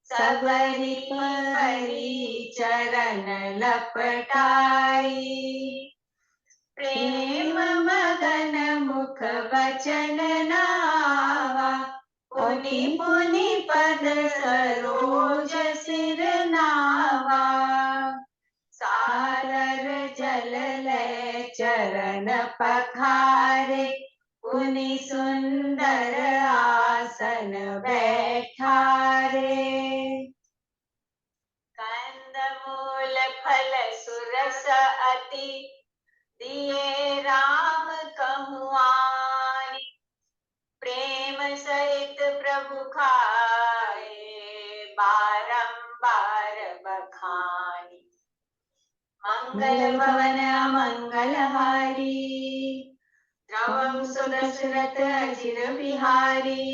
सबरी परी चरण लपटाई। प्रेम मगन मुख वचन नावा, पुनि पुनि पद सरोज सिर नावा। सादर जल ले चरण पखारे, पुनि सुंदर आसन बैठारे। कंदमूल फल सुरस अति, दिए राम कहुआनी। प्रेम सहित प्रभु खाए, बारंबार बखानी। मंगल भवन अमंगल हारी, द्रवम सुदशरथ अजिर बिहारी।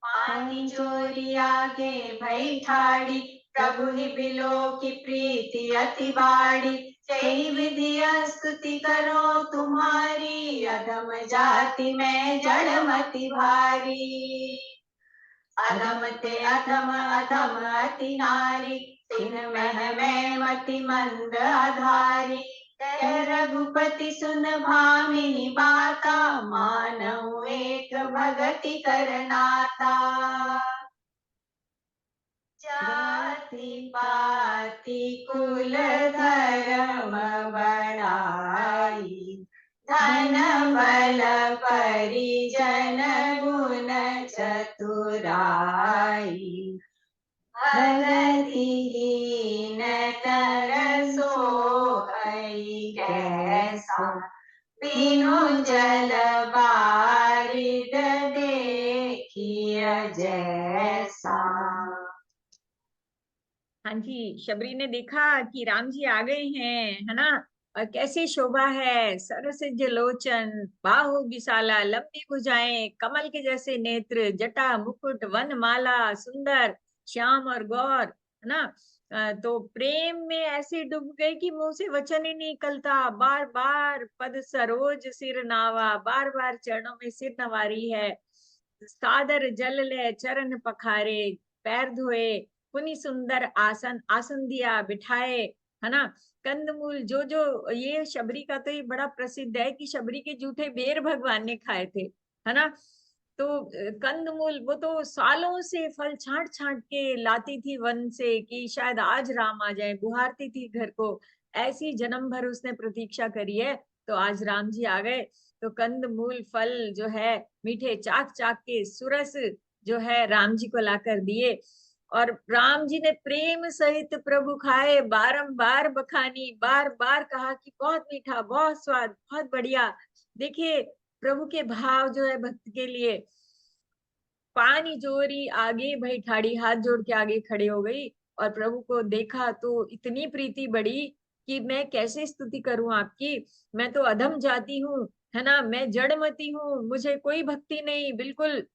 पानी चोरी आगे भई ठाड़ी, प्रभु ही बिलो की प्रीति अति बाड़ी। सही विधि स्तुति करो तुम्हारी, अधम जाति में जड़मति भारी। अधम ते अधम अधम अति नारी, तिन मह में मति मंद आधारी। रघुपति सुन भामिनी बाता, मानऊ एक भगति करनाता। जाति पाति कुल धर्म बढ़ाई, धन बल परिजन गुण चतुराई। भगतिहीन तर सोहई कैसा, बिनु जल बारिद देखिय जैसा। हाँ जी, शबरी ने देखा कि राम जी आ गए हैं, है ना। और कैसे शोभा है, सरस जलोचन, बाहु विशाला, लंबी भुजाएं, कमल के जैसे नेत्र, जटा मुकुट वन माला, सुंदर श्याम और गौर, है ना। तो प्रेम में ऐसे डूब गए कि मुंह से वचन ही नहीं निकलता। बार बार पद सरोज सिर नावा, बार बार चरणों में सिर नवारी है। सादर जल ले चरण पखारे, पैर धोए, पुनि सुंदर आसन आसन दिया, बिठाए, है ना। कंदमूल जो जो, ये शबरी का तो ये बड़ा प्रसिद्ध है कि शबरी के जूठे बेर भगवान ने खाए थे, है ना। तो कंदमूल वो तो सालों से फल छांट छांट के लाती थी वन से कि शायद आज राम आ जाए, बुहारती थी घर को। ऐसी जन्म भर उसने प्रतीक्षा करी है, तो आज राम जी आ गए। तो कंद मूल फल जो है मीठे चाक चाक के सुरस जो है राम जी को लाकर दिए। और राम जी ने प्रेम सहित प्रभु खाए, बारंबार बखानी, बार बार कहा कि बहुत मीठा, बहुत स्वाद, बहुत बढ़िया। देखिए प्रभु के भाव जो है भक्त के लिए। पानी जोरी आगे भई ठाड़ी, हाथ जोड़ के आगे खड़े हो गई और प्रभु को देखा तो इतनी प्रीति बढ़ी कि मैं कैसे स्तुति करूं आपकी। मैं तो अधम जाती हूँ, है ना, मैं जड़मती हूँ, मुझे कोई भक्ति नहीं, बिल्कुल।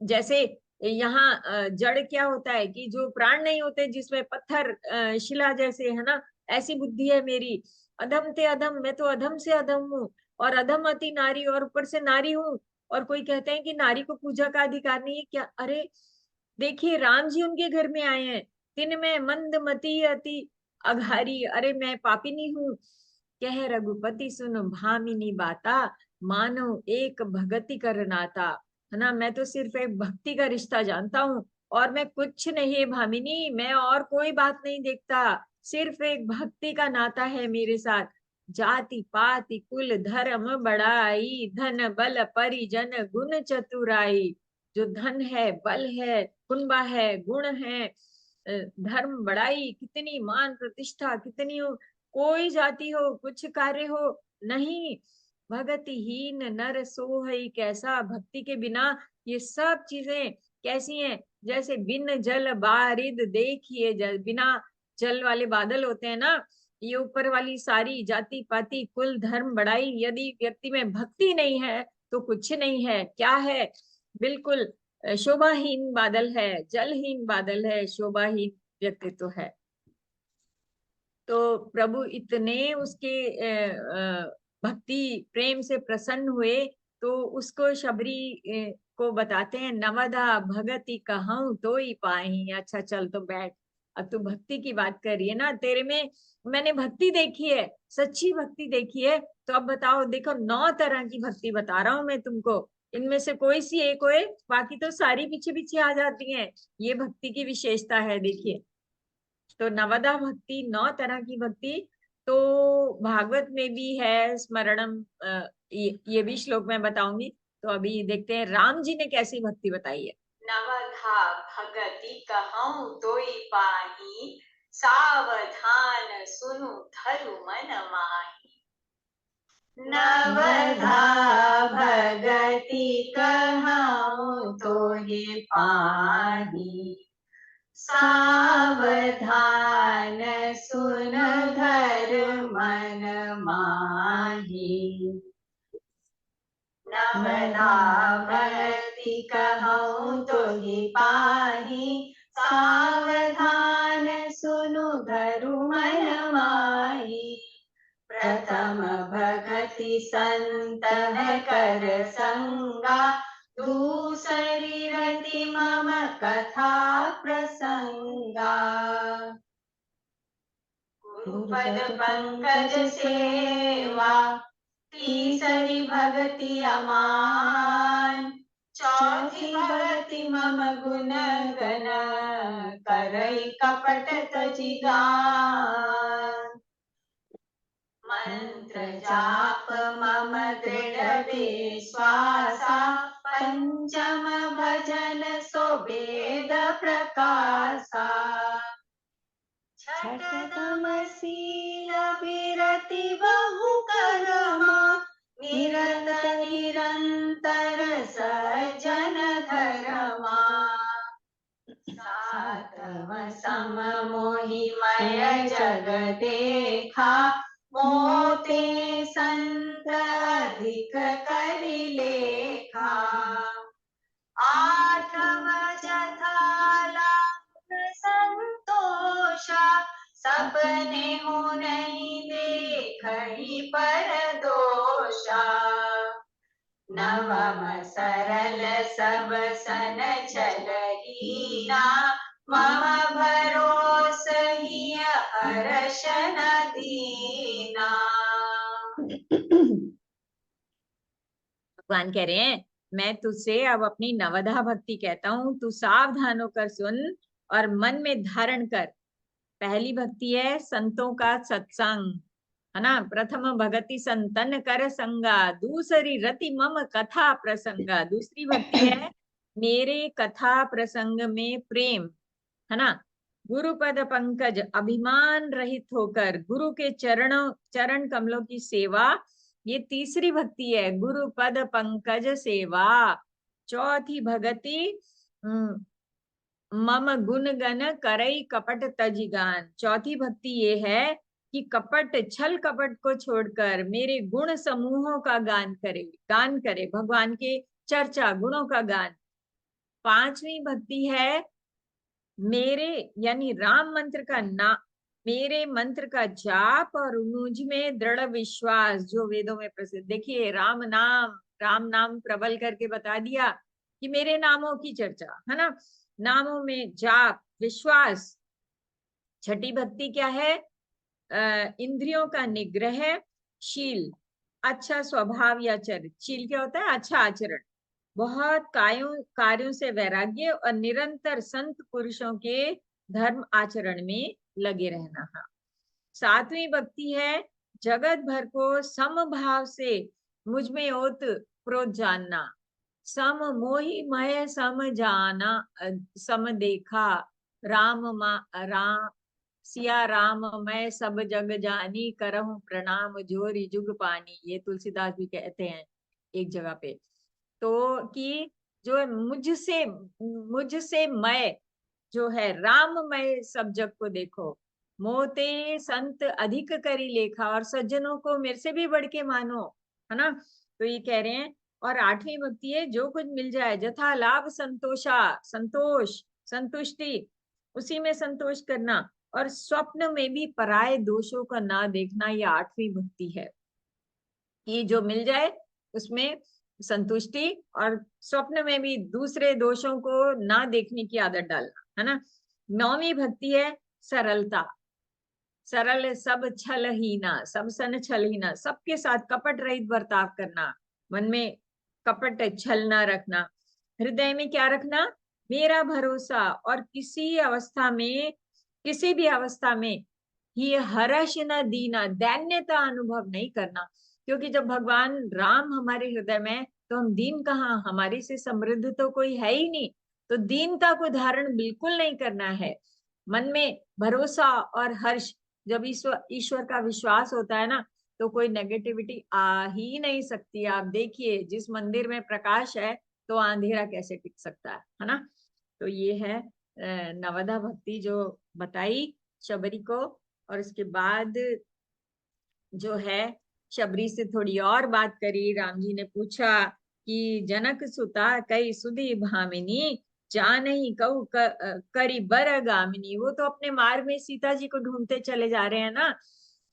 जैसे यहाँ जड़ क्या होता है कि जो प्राण नहीं होते, जिसमें पत्थर शिला जैसे, है ना, ऐसी बुद्धि है मेरी। अधम ते अधम, मैं तो अधम से अधम हूँ, और अधम अति नारी, और ऊपर से नारी हूँ। और कोई कहते हैं कि नारी को पूजा का अधिकार नहीं है क्या। अरे देखिए राम जी उनके घर में आए हैं, तिन में मंद मती अति अघारी, अरे मैं पापिनी हूँ, कह रघुपति सुन भामिनी बाता, मानो एक भगति कर नाता। है ना, मैं तो सिर्फ एक भक्ति का रिश्ता जानता हूँ और मैं कुछ नहीं है भामिनी, मैं और कोई बात नहीं देखता, सिर्फ एक भक्ति का नाता है मेरे साथ। जाति पाति कुल धर्म बड़ाई, धन बल परिजन गुण चतुराई। जो धन है, बल है, कुंबा है, गुण है, धर्म बड़ाई, कितनी मान प्रतिष्ठा, कितनी हो, कोई जाति हो, कुछ कार्य हो नहीं, भगतिहीन नर सोहई कैसा। भक्ति के बिना ये सब चीजें कैसी हैं? जैसे बिन जल बारिद देखिए जल, बिना जल वाले बादल होते हैं ना, ये ऊपर वाली सारी जाति पाति कुल धर्म बड़ाई, यदि व्यक्ति में भक्ति नहीं है तो कुछ नहीं है। क्या है? बिल्कुल शोभाहीन बादल है, जलहीन बादल है, शोभाहीन व्यक्तित्व है। तो प्रभु इतने उसके भक्ति प्रेम से प्रसन्न हुए, तो उसको शबरी को बताते हैं, नवदा भगति कहूं तो ही पाही। अच्छा चल तो बैठ, अब तू भक्ति की बात कर रही है ना, तेरे में मैंने भक्ति देखी है, सच्ची भक्ति देखी है, तो अब बताओ, देखो 9 तरह की भक्ति बता रहा हूं मैं तुमको, इनमें से कोई सी एक होए, बाकी तो सारी पीछे पीछे आ जाती हैं। ये भक्ति की विशेषता है, देखिए। तो नवदा भक्ति, 9 तरह की भक्ति, तो भागवत में भी है स्मरणम, ये भी श्लोक में बताऊंगी। तो अभी देखते हैं राम जी ने कैसी भक्ति बताई है। नवधा भगति कहूं तोई पाही, सावधान सुनु धरु मन माही। नवधा भगति कहूं तोहि पाही, सावधान सुन धर मन माही। नवधा भगति कहूं तोहि पाही, सावधान सुनु धरु मन माही। प्रथम भगति संतन कर संगा, दूसरी रति मम कथा प्रसंगा। गुरुपद पंकज सेवा, तीसरी भगति अमान। चौथी भगति मम गुण गण, करई कपट तजि गान। मंत्र जाप मम दृढ़ विश्वासा, पंचम भजन सो वेद प्रकाशा। छठम शील विरति बहु कर्मा, निरत निरंतर सज्जन धर्मा। सातम सम मोहि मय जग देखा, मोते संत अधिक करि लेखा। आठम जथा लाभ संतोषा, सपने हो नहीं देखहि पर दोषा। नवम सरल सब सन चल हीना, मम भरोस ही हर्ष न दीना। भगवान कह रहे हैं, मैं तुझसे अब अपनी नवधा भक्ति कहता हूँ, तू सावधान होकर सुन और मन में धारण कर। पहली भक्ति है संतों का सत्संग, है ना। प्रथम भगति संतन कर संगा, दूसरी रति मम कथा प्रसंगा। दूसरी भक्ति है मेरे कथा प्रसंग में प्रेम, है ना। गुरुपद पंकज, अभिमान रहित होकर गुरु के चरण कमलों की सेवा, ये तीसरी भक्ति है, गुरुपद पंकज सेवा। चौथी भगति मम गुण गण करई कपट तजिगान। चौथी भक्ति ये है कि कपट, छल कपट को छोड़कर मेरे गुण समूहों का गान करे, भगवान के चर्चा, गुणों का गान। पांचवी भक्ति है मेरे यानी राम मंत्र का मेरे मंत्र का जाप और मुझ में दृढ़ विश्वास, जो वेदों में प्रसिद्ध। देखिए राम नाम प्रबल करके बता दिया कि मेरे नामों की चर्चा, है ना, नामों में जाप, विश्वास। छठी भक्ति क्या है? इंद्रियों का निग्रह, शील, अच्छा स्वभाव या चरित्र। शील क्या होता है? अच्छा आचरण। बहुत कार्यों से वैराग्य और निरंतर संत पुरुषों के धर्म आचरण में लगे रहना। हाँ। 7वीं भक्ति है जगत भर को समभाव से मुझ में ओत प्रोत जानना। सम मोहि मय सम जाना, सम देखा राम सिया राम मैं सब जग जानी, करहूं प्रणाम जोरि जुग पानी। ये तुलसीदास भी कहते हैं एक जगह पे। तो कि जो मुझसे मैं जो है राममय सब जग को देखो, मोते संत अधिक करी लेखा, और सज्जनों को मेरे से भी बढ़ के मानो, है ना। तो ये कह रहे हैं। और 8वीं भक्ति है जो कुछ मिल जाए जथा लाभ संतुष्टि, उसी में संतोष करना, और स्वप्न में भी पराये दोषों का ना देखना। ये 8वीं भक्ति है कि जो मिल जाए उसमें संतुष्टि, और स्वप्न में भी दूसरे दोषों को ना देखने की आदत डालना, है ना। 9वीं भक्ति है सरलता। सरल सब छलहीना, सब सन छलहीना, सबके साथ कपट रहित बर्ताव करना, मन में कपट छल ना रखना। हृदय में क्या रखना? मेरा भरोसा, और किसी भी अवस्था में ये हर्ष न दीना, दैन्यता अनुभव नहीं करना। क्योंकि जब भगवान राम हमारे हृदय में, तो हम दीन कहाँ? हमारे से समृद्ध तो कोई है ही नहीं। तो दीनता को धारण बिल्कुल नहीं करना है। मन में भरोसा और हर्ष, जब ईश्वर का विश्वास होता है ना, तो कोई नेगेटिविटी आ ही नहीं सकती। आप देखिए जिस मंदिर में प्रकाश है, तो अंधेरा कैसे टिक सकता है ना। तो ये है नवदा भक्ति जो बताई शबरी को। और इसके बाद जो है शबरी से थोड़ी और बात करी। राम जी ने पूछा कि जनक सुता कई सुधी भामिनी, जानहि कहु करी बर गामिनी। वो तो अपने मार्ग में सीता जी को ढूंढते चले जा रहे हैं ना।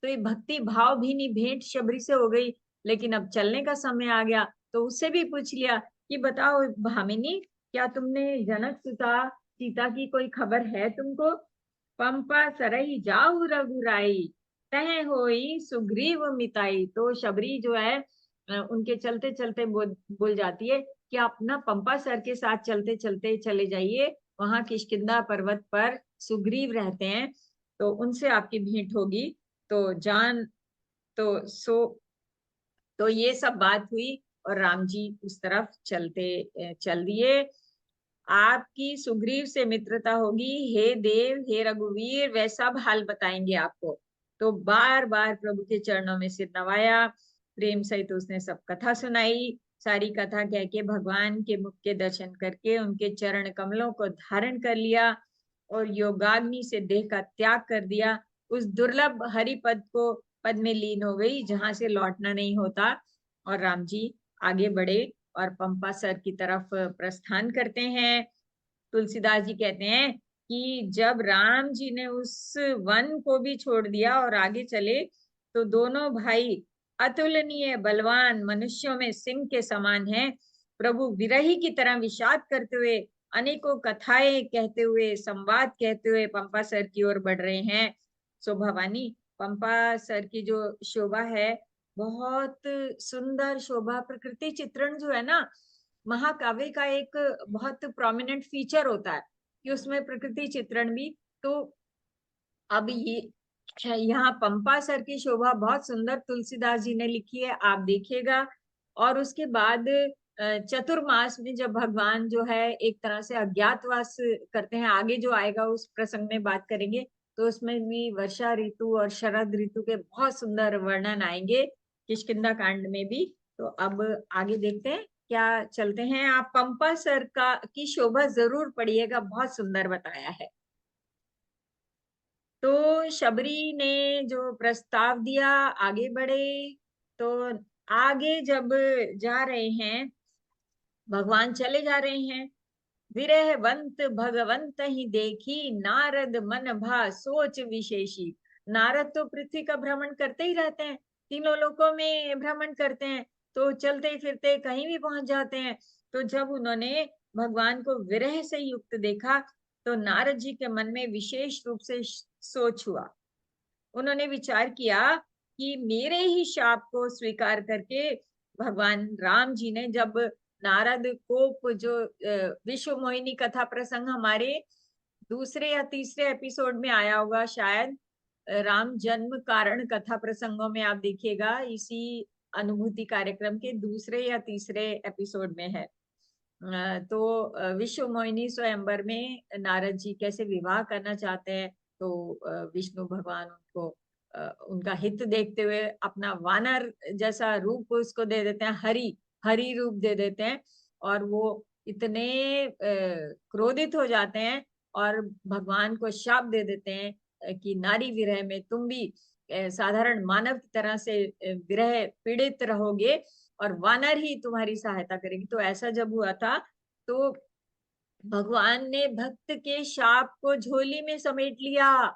तो ये भक्ति भाव भी नहीं, भेंट शबरी से हो गई। लेकिन अब चलने का समय आ गया, तो उससे भी पूछ लिया कि बताओ भामिनी, क्या तुमने जनक सुता सीता की कोई खबर है तुमको? पंपा सरही जाऊ रघुराई, तह होई सुग्रीव मिताई। तो शबरी जो है उनके चलते चलते बोल जाती है कि आप ना पंपा सर के साथ चलते चलते चले जाइए, वहां किष्किंधा पर्वत पर सुग्रीव रहते हैं, तो उनसे आपकी भेंट होगी। तो जान तो सो तो ये सब बात हुई, और राम जी उस तरफ चल दिए। आपकी सुग्रीव से मित्रता होगी, हे देव हे रघुवीर, वह सब हाल बताएंगे आपको। तो बार बार प्रभु के चरणों में सिर नवाया, प्रेम सहित उसने सब कथा सुनाई। सारी कथा कह के भगवान के मुख के दर्शन करके उनके चरण कमलों को धारण कर लिया, और योगाग्नि से देह का त्याग कर दिया। उस दुर्लभ हरि पद में लीन हो गई, जहां से लौटना नहीं होता। और राम जी आगे बढ़े और पंपा सर की तरफ प्रस्थान करते हैं। तुलसीदास जी कहते हैं कि जब राम जी ने उस वन को भी छोड़ दिया और आगे चले, तो दोनों भाई अतुलनीय बलवान, मनुष्यों में सिंह के समान हैं। प्रभु विरही की तरह विषाद करते हुए, अनेकों कथाएं कहते हुए, संवाद कहते हुए पंपा सर की ओर बढ़ रहे हैं। सो भवानी, पंपा सर की जो शोभा है, बहुत सुंदर शोभा। प्रकृति चित्रण जो है ना, महाकाव्य का एक बहुत प्रोमिनेंट फीचर होता है कि उसमें प्रकृति चित्रण भी। तो अब ये यहाँ पंपा सर की शोभा बहुत सुंदर तुलसीदास जी ने लिखी है, आप देखिएगा। और उसके बाद चतुर्मास में जब भगवान जो है एक तरह से अज्ञातवास करते हैं, आगे जो आएगा उस प्रसंग में बात करेंगे, तो उसमें भी वर्षा ऋतु और शरद ऋतु के बहुत सुंदर वर्णन आएंगे, किष्किंधा कांड में भी। तो अब आगे देखते हैं क्या चलते हैं। आप पंपा सर की शोभा जरूर पढ़िएगा, बहुत सुंदर बताया है। तो शबरी ने जो प्रस्ताव दिया, आगे बढ़े। तो आगे जब जा रहे हैं, भगवान चले जा रहे हैं। विरहवंत भगवंत ही देखी, नारद मन भा सोच विशेषी। नारद तो पृथ्वी का भ्रमण करते ही रहते हैं, तीनों लोकों में भ्रमण करते हैं, तो चलते फिरते कहीं भी पहुंच जाते हैं। तो जब उन्होंने भगवान को विरह से युक्त देखा, तो नारद जी के मन में विशेष रूप से सोच हुआ उन्होंने विचार किया कि मेरे ही शाप को स्वीकार करके भगवान राम जी ने, जब नारद को जो विश्व मोहिनी कथा प्रसंग हमारे दूसरे या तीसरे एपिसोड में आया होगा शायद, राम जन्म कारण कथा प्रसंगों में आप देखिएगा, इसी अनुभूति कार्यक्रम के दूसरे या तीसरे एपिसोड में है। तो विश्व मोहिनी स्वयंवर में नारद जी कैसे विवाह करना चाहते हैं, तो विष्णु भगवान उनको उनका हित देखते हुए अपना वानर जैसा रूप उसको दे देते हैं, हरि रूप दे देते हैं, और वो इतने क्रोधित हो जाते हैं और भगवान को शाप दे देते हैं कि नारी विरह में तुम भी साधारण मानव की तरह से विरह पीड़ित रहोगे और वानर ही तुम्हारी सहायता करेगी। तो ऐसा जब हुआ था तो भगवान ने भक्त के शाप को झोली में समेट लिया,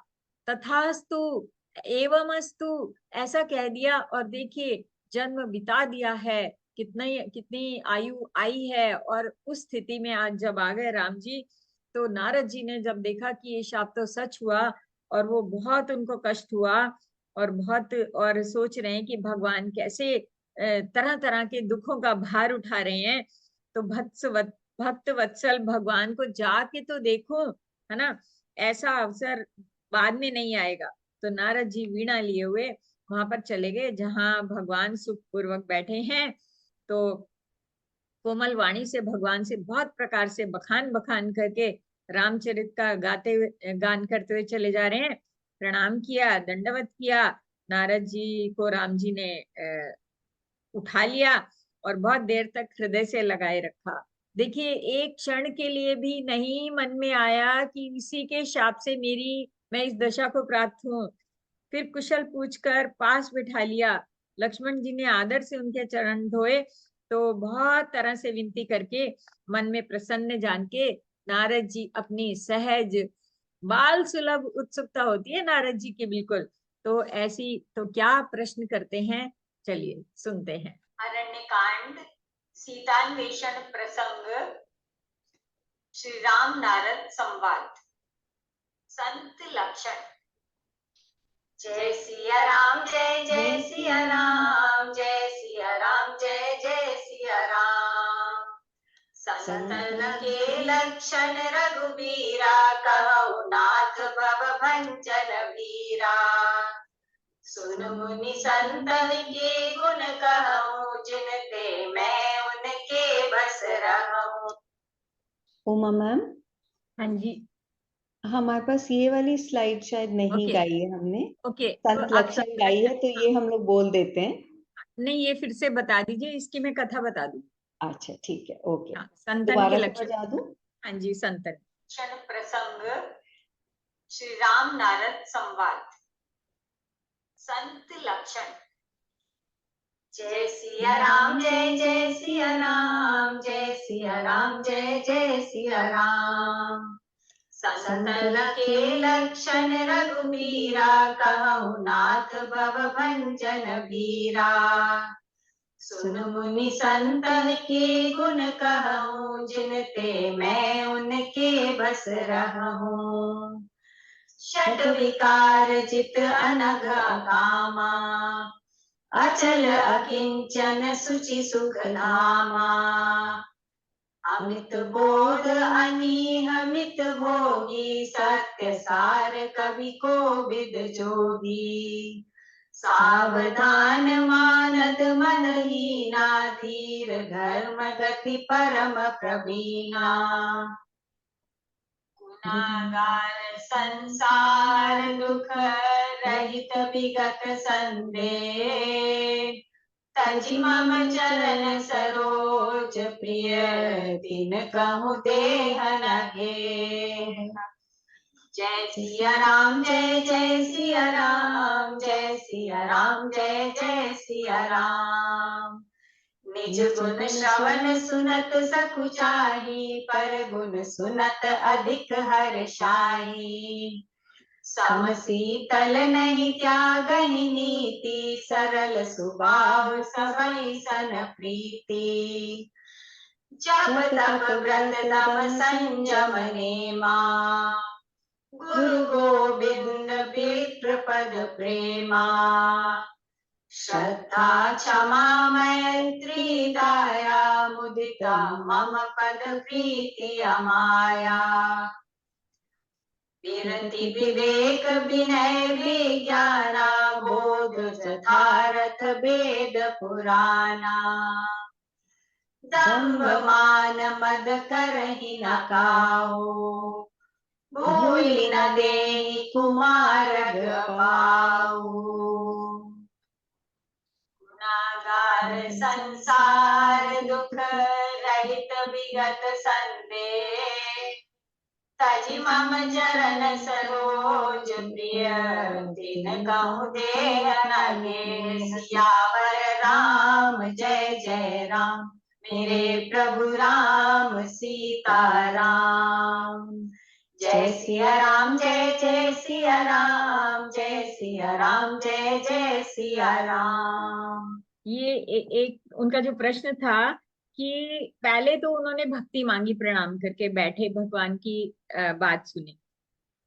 तथास्तु एवमस्तु ऐसा कह दिया, और देखिए जन्म बिता दिया है, कितनी आयु आई है, और उस स्थिति में आज जब आ गए राम जी, तो नारद जी ने जब देखा कि ये शाप तो सच हुआ, और वो बहुत उनको कष्ट हुआ, और बहुत, और सोच रहे हैं कि भगवान कैसे तरह तरह के दुखों का भार उठा रहे हैं, तो भक्त वत्सल भगवान को जाके तो देखो, है ना, ऐसा अवसर बाद में नहीं आएगा। तो नारद जी वीणा लिए हुए वहां पर चले गए जहां भगवान सुख पूर्वक बैठे हैं। तो कोमल वाणी से भगवान से बहुत प्रकार से बखान बखान करके रामचरित का गान करते हुए चले जा रहे हैं। प्रणाम किया, दंडवत किया, नारद जी को राम जी ने उठा लिया और बहुत देर तक हृदय से लगाए रखा। देखिए एक क्षण के लिए भी नहीं मन में आया कि इसी के शाप से मैं इस दशा को प्राप्त हूँ। फिर कुशल पूछकर पास बिठा लिया। लक्ष्मण जी ने आदर से उनके चरण धोए, तो बहुत तरह से विनती करके मन में प्रसन्न जान के नारद जी अपनी सहज बाल सुलभ उत्सुकता होती है नारद जी की, बिल्कुल तो ऐसी, तो क्या प्रश्न करते हैं, चलिए सुनते हैं। अरण्यकांड, सीतान्वेषण प्रसंग, श्री राम नारद संवाद। संत लक्षण। जय सिया राम, जय जय सिया राम, जय सिया राम, जय जय सिया राम। संतन के लक्षण रघुबीरा, कहु नाथ भव भंजन वीरा। सुन मुनि संतन के गुण कहूँ, जिनते मैं उनके बस रहूं। उमा मैम, हाँ जी, हमारे पास ये वाली स्लाइड शायद नहीं ओके गाई है हमने। ओके, संत तो आप लक्षण गाई है, तो ये हम लोग बोल देते हैं। नहीं, ये फिर से बता दीजिए, इसकी मैं कथा बता दूँ। अच्छा ठीक है, ओके। हाँ, संतन के दोबारा से लक्षण। बजा दूं? हाँ जी, संतन। क्षण प्रसंग, श्री राम नारद संवाद। संत लक्षण। जय सिया राम, जय जय सिया राम, जय सिया राम, जय जय सिया राम। संतन के लक्षण रघुबीरा, कहु नाथ भव भंजन वीरा। सुन मुनि संतन के गुण कहूँ, जिनते मैं उनके बस रहूं। षट विकार जित अनघ कामा, अचल अकिंचन सुचि सुख धामा। अमित बोध अनिहमित भोगी, सत्य सार कवि कोविद जोगी। सावधान मानद मन हीना, धीर धर्म गति परम प्रवीणा। गुनागार संसार दुख रहित विगत संदेह, तजि मम चरण सरोज प्रिय, तिन कहूँ देह न घेह। जय सिया राम, जय जय सिया राम, जय सिया राम, जय जय सिया राम। निज गुण श्रवण सुनत सकुचाही, पर गुण सुनत अधिक हर्षाही। सम शीतल नहीं त्यागहि नीति, सरल सुभाव सबई सन प्रीति। जप तप व्रत तप संयम नेमा, गुरु गोविंद विप्र पद प्रेमा, श्रद्धा क्षमा मैत्री दया मुदिता मम पद प्रीति अमाया, विरति विवेक विनय विज्ञाना बोध यथार्थ वेद पुराना, दंभ मान मद करहि न काऊ, भूलि न देहि कुमारग पाऊ, गुनागार संसार दुख रहित विगत संदेह, तजि मम चरण सरोज प्रिय, तिन कहु देह न गे, सियावर राम जय जय राम, मेरे प्रभु राम सीताराम, जय सिया राम जय जय सिया राम, जय सिया राम जय जय सिया राम। ये एक उनका जो प्रश्न था कि पहले तो उन्होंने भक्ति मांगी, प्रणाम करके बैठे, भगवान की बात सुनी,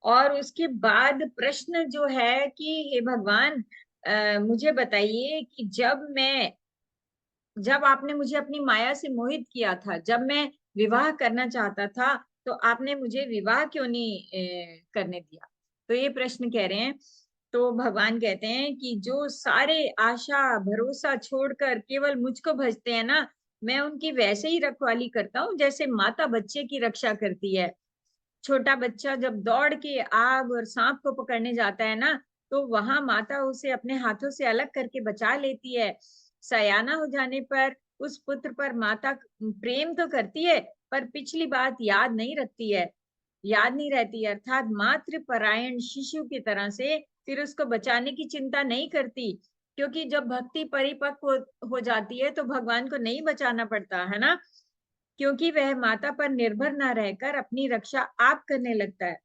और उसके बाद प्रश्न जो है कि हे भगवान मुझे बताइए कि जब आपने मुझे अपनी माया से मोहित किया था, जब मैं विवाह करना चाहता था, तो आपने मुझे विवाह क्यों नहीं करने दिया। तो ये प्रश्न कह रहे हैं। तो भगवान कहते हैं कि जो सारे आशा भरोसा छोड़कर केवल मुझको भजते हैं ना, मैं उनकी वैसे ही रखवाली करता हूँ जैसे माता बच्चे की रक्षा करती है। छोटा बच्चा जब दौड़ के आग और सांप को पकड़ने जाता है ना, तो वहां माता उसे अपने हाथों से अलग करके बचा लेती है। सयाना हो जाने पर उस पुत्र पर माता प्रेम तो करती है, पर पिछली बात याद नहीं रखती है, याद नहीं रहती, अर्थात मातृ परायण शिशु की तरह से फिर उसको बचाने की चिंता नहीं करती, क्योंकि जब भक्ति परिपक्व हो जाती है तो भगवान को नहीं बचाना पड़ता है ना, क्योंकि वह माता पर निर्भर ना रहकर अपनी रक्षा आप करने लगता है।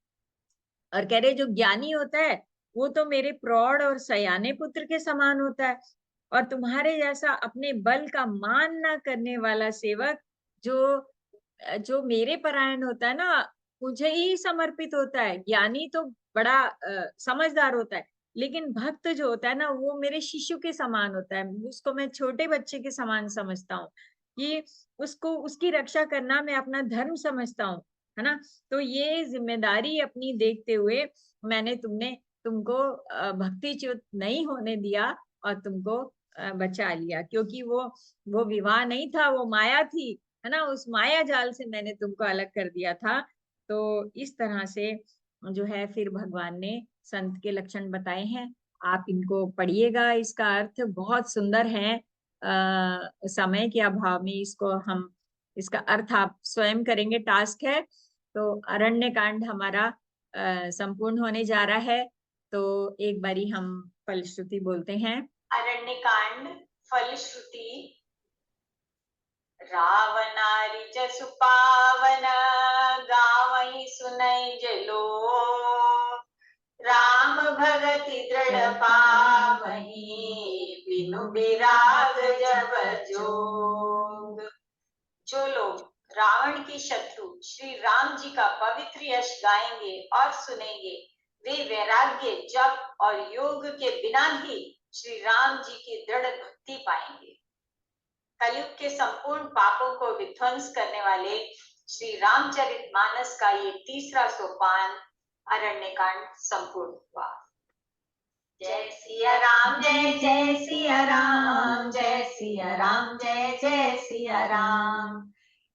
और कह रहे जो ज्ञानी होता है वो तो मेरे प्रौढ़ और सयाने पुत्र के समान होता है, और तुम्हारे जैसा अपने बल का मान ना करने वाला सेवक जो जो मेरे परायण होता है ना, मुझे ही समर्पित होता है। ज्ञानी तो बड़ा समझदार होता है, लेकिन भक्त जो होता है ना, वो मेरे शिशु के समान होता है, उसको मैं छोटे बच्चे के समान समझता हूँ, कि उसको उसकी रक्षा करना मैं अपना धर्म समझता हूँ, है ना। तो ये जिम्मेदारी अपनी देखते हुए मैंने तुमको भक्तिच्युत नहीं होने दिया और तुमको बचा लिया, क्योंकि वो विवाह नहीं था, वो माया थी, है ना। उस माया जाल से मैंने तुमको अलग कर दिया था। तो इस तरह से जो है फिर भगवान ने संत के लक्षण बताए हैं, आप इनको पढ़िएगा, इसका अर्थ बहुत सुंदर है। समय के अभाव में इसका अर्थ आप स्वयं करेंगे, टास्क है। तो अरण्य कांड हमारा संपूर्ण होने जा रहा है, तो एक बारी हम फलश्रुति बोलते हैं। अरण्य कांड फलश्रुति। रावणारि जसु पावन, गावई सुनई जलो, राम भगति दृढ़ पावही, बिनु विराग जब जोग। जो लोग रावण के शत्रु श्री राम जी का पवित्र यश गाएंगे और सुनेंगे, वे वैराग्य जप और योग के बिना ही श्री राम जी की दृढ़ भक्ति पाएंगे। कलयुग के संपूर्ण पापों को विध्वंस करने वाले श्री रामचरितमानस का ये तीसरा सोपान अरण्यकांड संपूर्ण हुआ। जय सिया राम जय जय सिया राम, जय सिया राम जय जय सिया राम,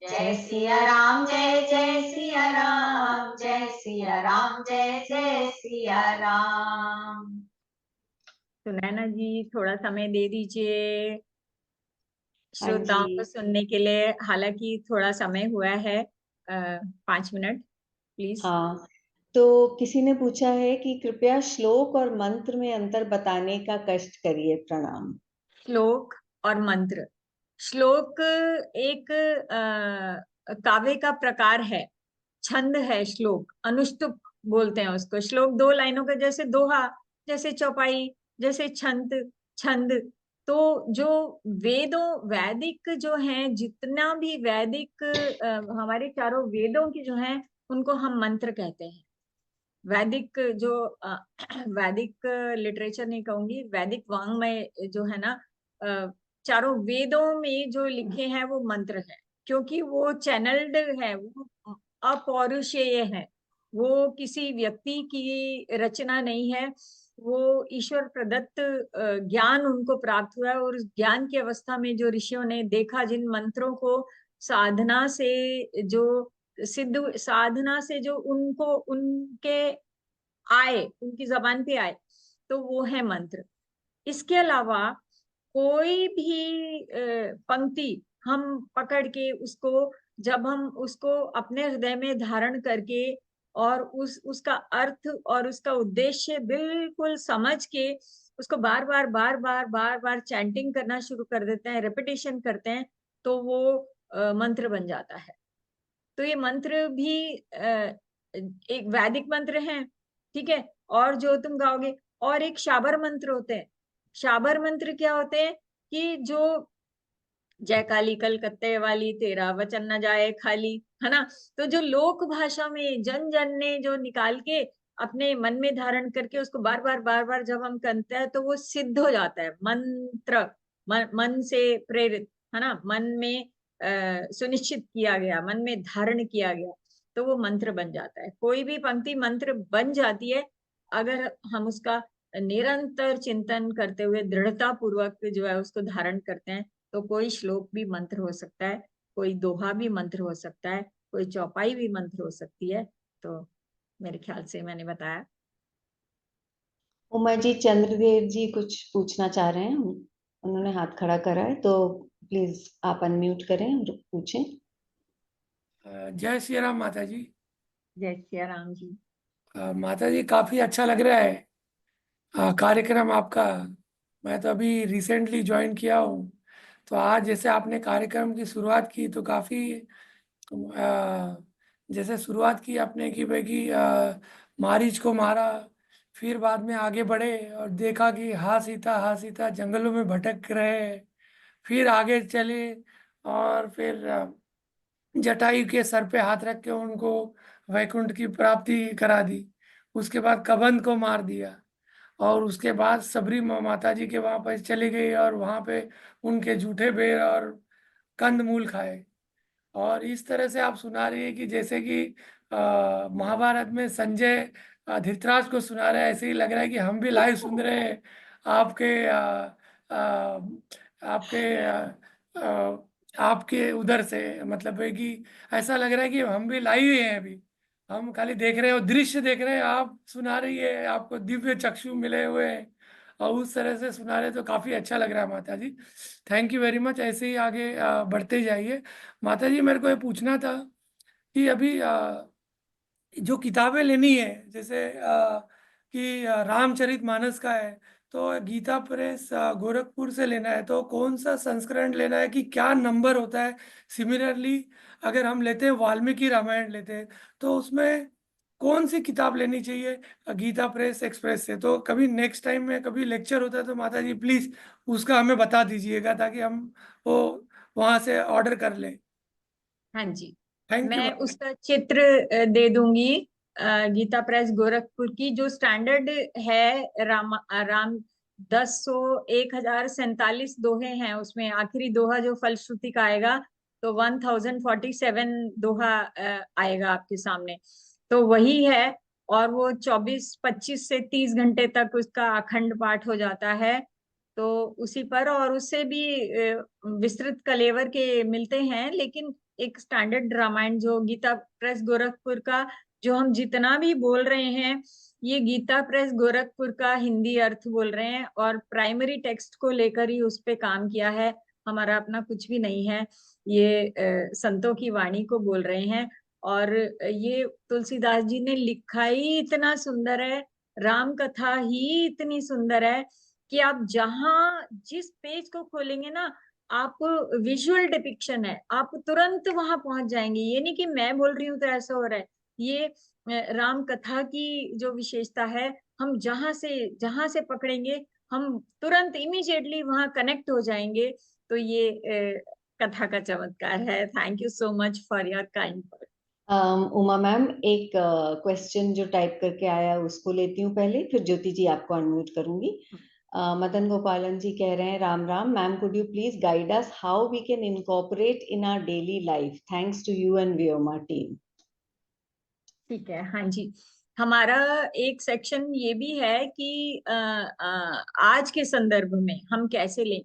जय सिया राम जय जय सिया राम, जय सिया राम जय जय सिया राम। तो नैना जी थोड़ा समय दे दीजिए हाँ श्रोताओं को जी। सुनने के लिए, हालांकि थोड़ा समय हुआ है, 5 मिनट प्लीज। हाँ, तो किसी ने पूछा है कि कृपया श्लोक और मंत्र में अंतर बताने का कष्ट करिए, प्रणाम। श्लोक और मंत्र। श्लोक एक काव्य का प्रकार है, छंद है श्लोक, अनुष्टुप बोलते हैं उसको। श्लोक 2 लाइनों का, जैसे दोहा, जैसे चौपाई, जैसे छंद छंद। तो जो वैदिक जो हैं, जितना भी वैदिक हमारे चारों वेदों की जो हैं, उनको हम मंत्र कहते हैं। वैदिक जो वैदिक लिटरेचर नहीं कहूंगी, वैदिक वांग्मय जो है ना, चारों वेदों में जो लिखे हैं वो मंत्र है, क्योंकि वो चैनल्ड है, वो अपौरुषेय है, वो किसी व्यक्ति की रचना नहीं है, वो ईश्वर प्रदत्त ज्ञान उनको प्राप्त हुआ है। और उस ज्ञान की अवस्था में जो ऋषियों ने देखा, जिन मंत्रों को साधना से जो सिद्ध, साधना से जो उनको उनके आए, उनकी जबान पे आए, तो वो है मंत्र। इसके अलावा कोई भी पंक्ति हम पकड़ के उसको, जब हम उसको अपने हृदय में धारण करके और उसका अर्थ और उसका उद्देश्य बिल्कुल समझ के उसको बार बार बार बार बार बार चैंटिंग करना शुरू कर देते हैं, रेपिटेशन करते हैं, तो वो मंत्र बन जाता है। तो ये मंत्र भी एक वैदिक मंत्र है, ठीक है। और जो तुम गाओगे, और एक शाबर मंत्र होते हैं। शाबर मंत्र क्या होते हैं कि जो जय काली कलकत्ते वाली तेरा वचन न जाए खाली, है ना। तो जो लोक भाषा में जन जन ने जो निकाल के अपने मन में धारण करके उसको बार बार जब हम करते हैं तो वो सिद्ध हो जाता है मंत्र, मन से प्रेरित, है ना, मन में सुनिश्चित किया गया, मन में धारण किया गया, तो वो मंत्र बन जाता है। कोई भी पंक्ति मंत्र बन जाती है अगर हम उसका निरंतर चिंतन करते हुए दृढ़ता पूर्वक जो है उसको धारण करते हैं। तो कोई श्लोक भी मंत्र हो सकता है, कोई दोहा भी मंत्र हो सकता है, कोई चौपाई भी मंत्र हो सकती है। तो मेरे ख्याल से मैंने बताया। उमा जी, चंद्रदेव जी कुछ पूछना चाह रहे हैं, उन्होंने हाथ खड़ा करा है, तो प्लीज आप अनम्यूट करें और पूछें। जय श्री राम माता जी। जय सिया राम जी। माता जी, काफी अच्छा लग रहा है कार्यक्रम आपका। मैं तो अभी रिसेंटली ज्वाइन किया हूँ, तो आज जैसे आपने कार्यक्रम की शुरुआत की तो काफी जैसे शुरुआत की आपने कि भाई कि मारीच को मारा, फिर बाद में आगे बढ़े और देखा कि हाँ सीता जंगलों में भटक रहे हैं, फिर आगे चले और फिर जटायु के सर पे हाथ रख के उनको वैकुंठ की प्राप्ति करा दी। उसके बाद कबंध को मार दिया और उसके बाद सबरी माता जी के वहां पर चले गए और वहां पे उनके जूठे बेर और कंदमूल खाए। और इस तरह से आप सुना रही है कि जैसे कि महाभारत में संजय धृतराष्ट्र को सुना रहे हैं, ऐसे ही लग रहा है कि हम भी लाइव सुन रहे हैं आपके आपके आपके उधर से। मतलब है कि ऐसा लग रहा है कि हम भी लाइव ही हैं अभी, हम खाली देख रहे हैं और दृश्य देख रहे हैं, आप सुना रही है, आपको दिव्य चक्षु मिले हुए हैं और उस तरह से सुना रहे, तो काफ़ी अच्छा लग रहा है माता जी। थैंक यू वेरी मच, ऐसे ही आगे बढ़ते जाइए। माता जी, मेरे को ये पूछना था कि अभी जो किताबें लेनी है, जैसे कि रामचरितमानस का है, तो गीता प्रेस गोरखपुर से लेना है, तो कौन सा संस्करण लेना है, कि क्या नंबर होता है। सिमिलरली अगर हम लेते हैं वाल्मीकि रामायण लेते हैं, तो उसमें कौन सी किताब लेनी चाहिए गीता प्रेस एक्सप्रेस से। तो कभी नेक्स्ट टाइम में कभी लेक्चर होता है तो माता जी प्लीज़ उसका हमें बता दीजिएगा, ताकि हम वो वहाँ से ऑर्डर कर लें। हाँ जी, थैंक यू। मैं उसका चित्र दे दूंगी। गीता प्रेस गोरखपुर की जो स्टैंडर्ड है, राम 10,147 दोहे हैं, उसमें आखिरी दोहा जो फलश्रुति का आएगा तो 1047 दोहा आएगा आपके सामने, तो वही है। और वो 24-25 से 30 घंटे तक उसका अखंड पाठ हो जाता है। तो उसी पर, और उससे भी विस्तृत कलेवर के मिलते हैं, लेकिन एक स्टैंडर्ड रामायण जो गीता प्रेस गोरखपुर का, जो हम जितना भी बोल रहे हैं, ये गीता प्रेस गोरखपुर का हिंदी अर्थ बोल रहे हैं और प्राइमरी टेक्स्ट को लेकर ही उस पे काम किया है। हमारा अपना कुछ भी नहीं है, ये संतों की वाणी को बोल रहे हैं। और ये तुलसीदास जी ने लिखा ही इतना सुंदर है, राम कथा ही इतनी सुंदर है कि आप जहां जिस पेज को खोलेंगे ना, आप विजुअल डिपिक्शन है, आप तुरंत वहां पहुंच जाएंगे। ये नहीं कि मैं बोल रही हूं तो ऐसा हो रहा है, ये राम कथा की जो विशेषता है, हम जहां से पकड़ेंगे हम तुरंत इमीडिएटली वहां कनेक्ट हो जाएंगे। तो ये कथा का चमत्कार है। Thank you so much for your kind word. Uma ma'am, एक क्वेश्चन जो टाइप करके आया उसको लेती हूँ पहले, फिर ज्योति जी आपको अनम्यूट करूंगी। मदन गोपालन जी कह रहे हैं, Ram Ram ma'am, could you please guide us how we can incorporate in our daily life, thanks to you and Vyoma team. ठीक है, हाँ जी। हमारा एक सेक्शन ये भी है कि आज के संदर्भ में हम कैसे लें।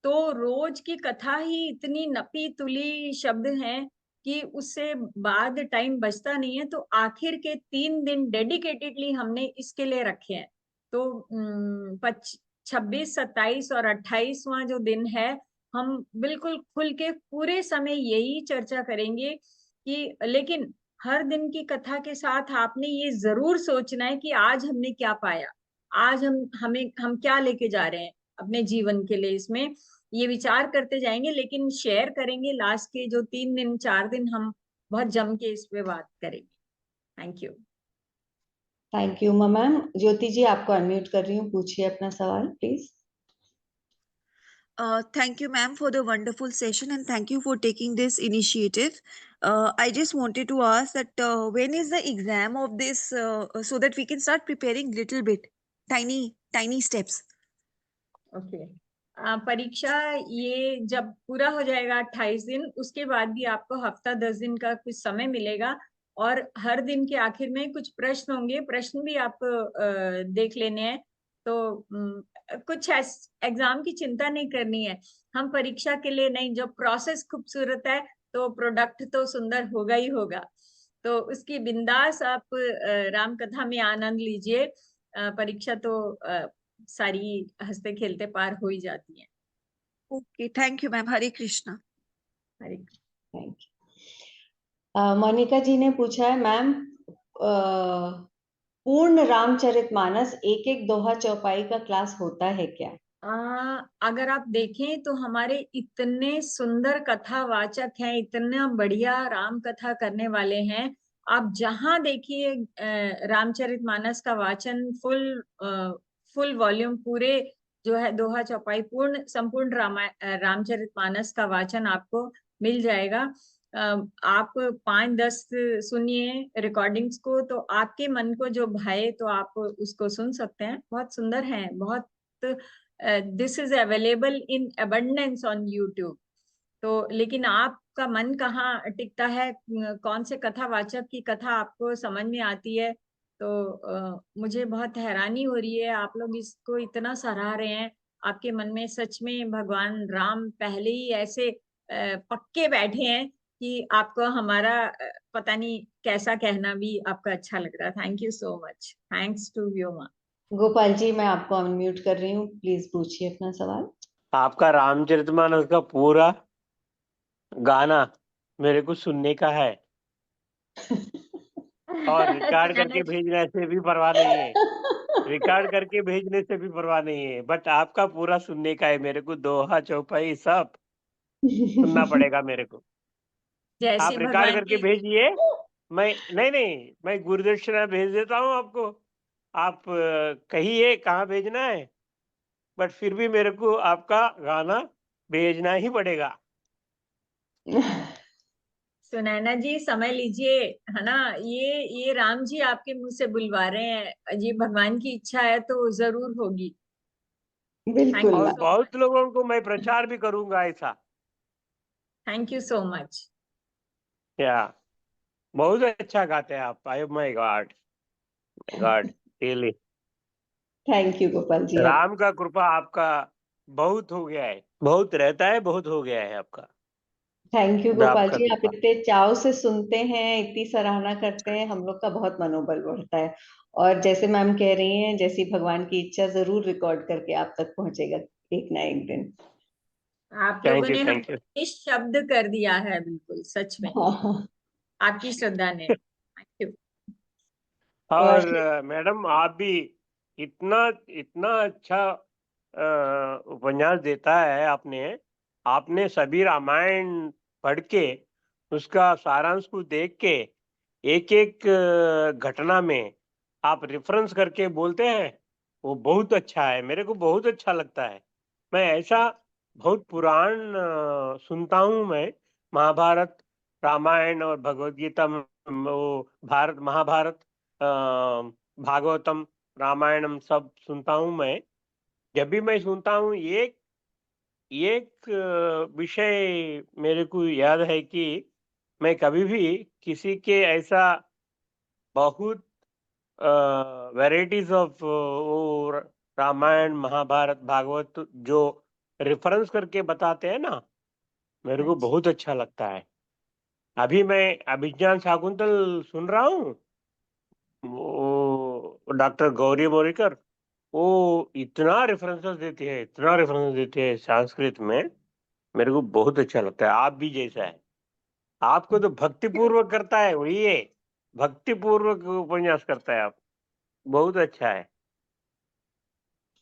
तो रोज की कथा ही इतनी नपी तुली शब्द हैं कि उससे बाद टाइम बचता नहीं है। तो आखिर के 3 दिन डेडिकेटेडली हमने इसके लिए रखे हैं। तो 26, 27 और 28वां जो दिन है, हम बिल्कुल खुल के पूरे समय यही चर्चा करेंगे कि, लेकिन हर दिन की कथा के साथ आपने ये जरूर सोचना है कि आज हमने क्या पाया, आज हम क्या लेके जा रहे हैं अपने जीवन के लिए। इसमें ये विचार करते जाएंगे, लेकिन शेयर करेंगे लास्ट के जो 3 दिन 4 दिन, हम बहुत जम के इस पे बात करेंगे। Thank you. Thank you Uma ma'am. Jyoti ji आपको अनम्यूट कर रही हूँ, पूछिए अपना सवाल please. Thank you, ma'am, for the wonderful session, and thank you for taking this initiative. I just wanted to ask that when is the exam of this, so that we can start preparing little bit, tiny steps. Okay, परीक्षा ये जब पूरा हो जाएगा 28 दिन, उसके बाद भी आपको हफ्ता 10 दिन का कुछ समय मिलेगा। और हर दिन के आखिर में कुछ प्रश्न होंगे, प्रश्न भी आपको देख लेने हैं। तो कुछ एग्जाम की चिंता नहीं करनी है। हम परीक्षा के लिए नहीं, जो प्रोसेस खूबसूरत है तो प्रोडक्ट तो सुंदर होगा ही होगा। तो उसकी बिंदास आप राम कथा में आनंद लीजिए। परीक्षा तो सारी हंसते खेलते पार हो ही जाती है। Okay, thank you, ma'am. Hare Krishna. Hare thank you. Monika ji ने पूछा है, मैम पूर्ण रामचरितमानस एक एक दोहा चौपाई का क्लास होता है क्या? अगर आप देखें तो हमारे इतने सुंदर कथावाचक हैं, इतना बढ़िया राम कथा करने वाले हैं। आप जहां देखिए रामचरितमानस का वाचन फुल वॉल्यूम पूरे जो है दोहा चौपाई पूर्ण संपूर्ण रामचरितमानस का वाचन आपको मिल जाएगा। आप 5-10 सुनिए रिकॉर्डिंग्स को, तो आपके मन को जो भाए तो आप उसको सुन सकते हैं। बहुत सुंदर है, बहुत। This is available in abundance on YouTube. तो लेकिन आपका मन कहाँ टिकता है, कौन से कथावाचक की कथा आपको समझ में आती है। तो मुझे बहुत हैरानी हो रही है, आप लोग इसको इतना सराह रहे हैं। आपके मन में सच में भगवान राम पहले ही ऐसे पक्के बैठे हैं कि आपको हमारा पता नहीं कैसा कहना भी आपका अच्छा लग रहा है। Thank you so much. Thanks to Vyoma. Gopal ji मैं आपको अनम्यूट कर रही हूँ, प्लीज पूछिए अपना सवाल। आपका रामचरितमानस का पूरा गाना मेरे को सुनने का है, और रिकॉर्ड करके भेजने से भी परवाह नहीं है, रिकॉर्ड करके भेजने से भी परवाह नहीं है, बट आपका पूरा सुनने का है। मेरे को दोहा चौपाई सब सुनना पड़ेगा मेरे को। जैसे आप रिकॉर्ड भगवान करके की भेजिए, मैं नहीं मैं गुरुदक्षिणा भेज देता हूँ आपको। आप कहिए कहाँ भेजना है, बट फिर भी मेरे को आपका गाना भेजना ही पड़ेगा। सुनैना जी समय लीजिए, है ना। ये राम जी आपके मुंह से बुलवा रहे हैं, ये भगवान की इच्छा है तो जरूर होगी। बिल्कुल। और so बहुत लोगों को मैं प्रचार भी करूंगा ऐसा। Thank you so much. या बहुत अच्छा गाते हैं आप। I my god, really. Thank you Gopal ji. Ram का कृपा आपका बहुत हो गया है, बहुत रहता है, बहुत हो गया है आपका। थैंक यू राम गोपाल का जी, आप कृपा। इतने चाव से सुनते हैं, इतनी सराहना करते हैं, हम लोग का बहुत मनोबल बढ़ता है। और जैसे मैम कह रही हैं, जैसी भगवान की इच्छा जरूर रिकॉर्ड करके आप तक पहुंचेगा एक ना एक दिन। आप लोगों ने थैंक हमको यू। निःशब्द कर दिया है, बिल्कुल सच में हाँ। आपकी श्रद्धा ने। Thank you. और मैडम आप भी इतना इतना अच्छा उपन्यास देता है आपने। आपने सभी रामायण पढ़ के उसका सारांश को देख के एक एक घटना में आप रेफरेंस करके बोलते हैं, वो बहुत अच्छा है। मेरे को बहुत अच्छा लगता है। मैं ऐसा बहुत पुराण सुनता हूँ। मैं महाभारत, रामायण और भगवत गीता में वो भारत महाभारत भागवतम रामायणम सब सुनता हूँ मैं। जब भी मैं सुनता हूँ एक एक विषय मेरे को याद है कि मैं कभी भी किसी के ऐसा बहुत वैरायटीज ऑफ वो रामायण महाभारत भागवत जो रेफरेंस करके बताते हैं ना, मेरे को अच्छा, बहुत अच्छा लगता है। अभी मैं अभिज्ञान शाकुंतल सुन रहा हूँ, वो डॉक्टर गौरी बोरीकर, वो इतना रेफरेंसेस देती है संस्कृत में, मेरे को बहुत अच्छा लगता है। आप भी जैसा है, आपको तो भक्ति पूर्वक करता है, वही है, भक्ति पूर्वक उपन्यास करता है आप, बहुत अच्छा है।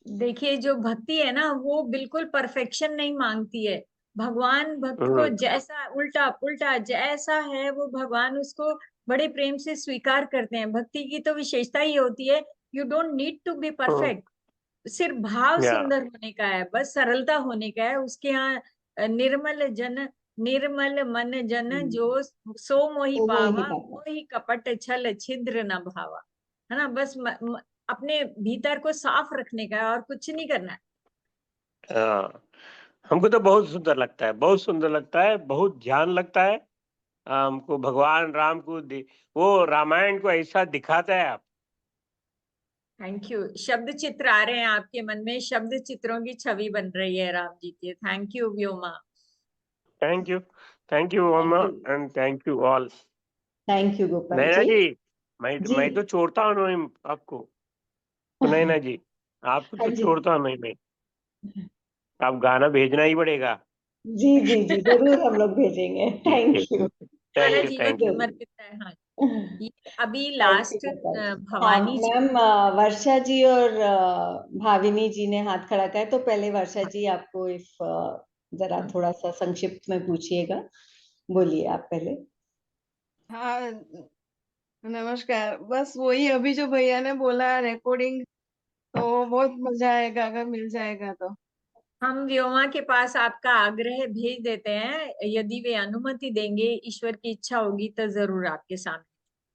देखिए जो भक्ति है ना वो बिल्कुल परफेक्शन नहीं मांगती है। भगवान भक्त को हम्म, जैसा उल्टा पुल्टा जैसा है वो भगवान उसको बड़े प्रेम से स्वीकार करते हैं। भक्ति की तो विशेषता ही होती है, you don't need to be hmm, perfect, सिर्फ भाव या सुंदर होने का है, बस सरलता होने का है। उसके यहाँ निर्मल मन जन जो सो मोहि तो वो ही पावा, पाता। मोहि कपट छल छिद्र न भावा। है ना, बस अपने भीतर को साफ रखने का है और कुछ नहीं करना है। हाँ, हमको तो बहुत सुंदर लगता है, बहुत सुंदर लगता है, बहुत ध्यान लगता है। हमको भगवान राम को वो रामायण को ऐसा दिखाता है आप। Thank you. शब्द चित्र आ रहे हैं आपके मन में, शब्द चित्रों की छवि बन रही है राम जी की। Thank you Vyoma. Thank you thank अम्मा, you, and thank you all. Thank you Gopal Naina ji. जी, जी, मैं तो छोड़ता हूँ नहीं आपको, नैना जी, आपको हाँ तो जी, छोड़ता नहीं मैं। आप गाना भेजना ही पड़ेगा। जी जी जी, जरूर हम लोग भेजेंगे। ठीक है, थैंक यू। सारा जीवन थैंक यू। जरूर। समर्पित है। हाँ, ये अभी thank you last Gopal ji. हाँ भवानी जी। मैम, वर्षा जी और भाविनी जी ने हाथ खड़ा किया है, तो पहले वर्षा जी आपको इफ जरा थोड़ा सा संक्षिप्त में पूछिएगा। बोलिए आप पहले। हाँ, नमस्कार। बस वही अभी जो भैया ने बोला रिकॉर्डिंग, तो बहुत मजा आएगा अगर मिल जाएगा तो। हम व्योमा के पास आपका आग्रह भेज देते हैं, यदि वे अनुमति देंगे, ईश्वर की इच्छा होगी तो जरूर आपके सामने।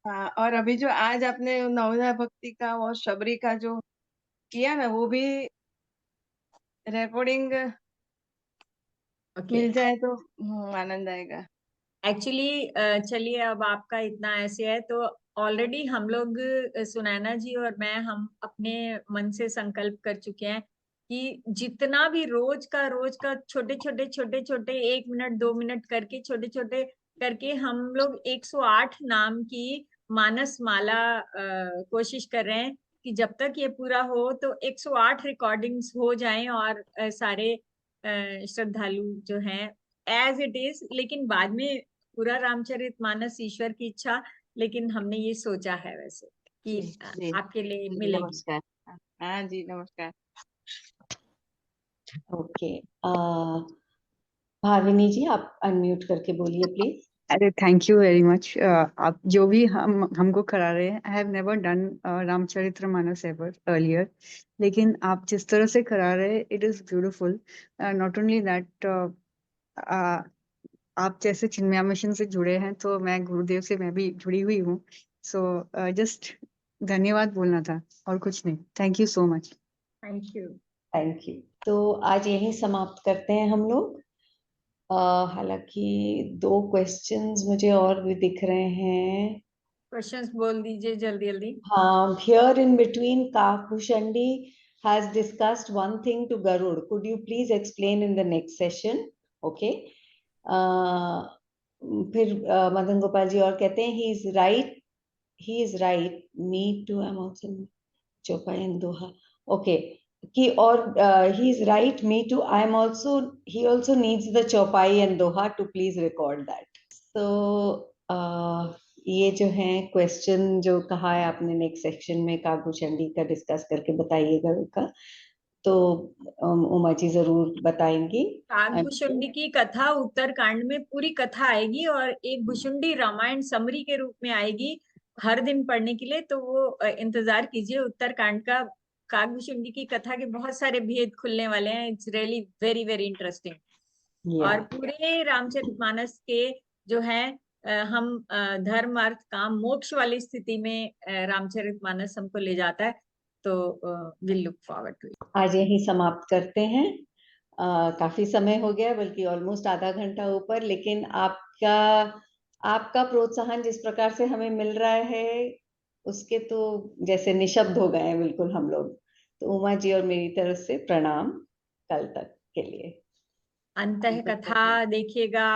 हाँ, और अभी जो आज आपने नवोदय भक्ति का और शबरी का जो किया ना, वो भी रिकॉर्डिंग ओके। मिल जाए तो आनंद आएगा। एक्चुअली चलिए, अब आपका इतना ऐसे है तो ऑलरेडी हम लोग सुनैना जी और मैं, हम अपने मन से संकल्प कर चुके हैं कि जितना भी रोज का छोटे छोटे 1 मिनट 2 मिनट करके छोटे छोटे करके हम लोग 108 नाम की मानस माला कोशिश कर रहे हैं कि जब तक ये पूरा हो तो 108 रिकॉर्डिंग्स हो जाएं और सारे श्रद्धालु जो हैं एज इट इज, लेकिन बाद में पूरा रामचरितमानस ईश्वर की इच्छा। लेकिन हमने ये सोचा है वैसे कि जी जी आपके लिए जी, मिलेगी। नमस्कार। हाँ जी, नमस्कार। ओके, भाविनी जी आप अनम्यूट करके बोलिए प्लीज। अरे थैंक यू वेरी मच। आप जो भी हमको करा रहे हैं, I have never done Ramcharitmanas ever earlier, लेकिन आप जिस तरह से करा रहे हैं it is beautiful. Not only that, आप जैसे चिन्मया मिशन से जुड़े हैं तो मैं गुरुदेव से मैं भी जुड़ी हुई हूँ। सो जस्ट धन्यवाद बोलना था और कुछ नहीं। Thank you so much. Thank you. Thank you. तो आज यहीं समाप्त करते हैं हम लोग। हालांकि 2 क्वेश्चंस मुझे और भी दिख रहे हैं। क्वेश्चंस बोल दीजिए जल्दी जल्दी। Here in between, Kakushandhi has discussed one thing to Garud. Could you please explain in the next session? Okay. फिर मदन गोपाल जी और कहते हैं he is right, me too, I'm also Chopai and Doha. Okay. कि और he is right, me too, he also needs the Chopai and Doha to please record that. So ये जो है question जो कहा है आपने नेक्स्ट सेक्शन में कागभूषणी का डिस्कस करके बताइएगा उनका, तो उमा जी जरूर बताएंगी। काकभूषुंडी की कथा उत्तरकांड में पूरी कथा आएगी और एक भुषुंडी रामायण समरी के रूप में आएगी हर दिन पढ़ने के लिए। तो वो इंतजार कीजिए उत्तरकांड का। काकभूषुंडी की कथा के बहुत सारे भेद खुलने वाले हैं। It's really very very interesting. या और पूरे रामचरितमानस के जो है हम धर्म अर्थ काम मोक्ष वाली स्थिति में रामचरितमानस हमको ले जाता है। तो will look forward to it. आज यही समाप्त करते हैं। काफी समय हो गया, बल्कि ऑलमोस्ट आधा घंटा ऊपर, लेकिन आपका प्रोत्साहन जिस प्रकार से हमें मिल रहा है उसके तो जैसे निशब्द हो गए हैं बिल्कुल हम लोग। तो उमा जी और मेरी तरफ से प्रणाम कल तक के लिए। अंतः कथा देखिएगा।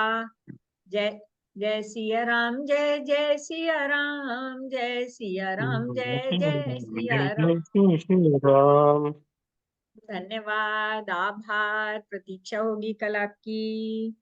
जय जय सिया राम, जय जय सिया राम, जय सिया राम, जय जय सिया राम। धन्यवाद, आभार, प्रतीक्षा होगी कल आपकी।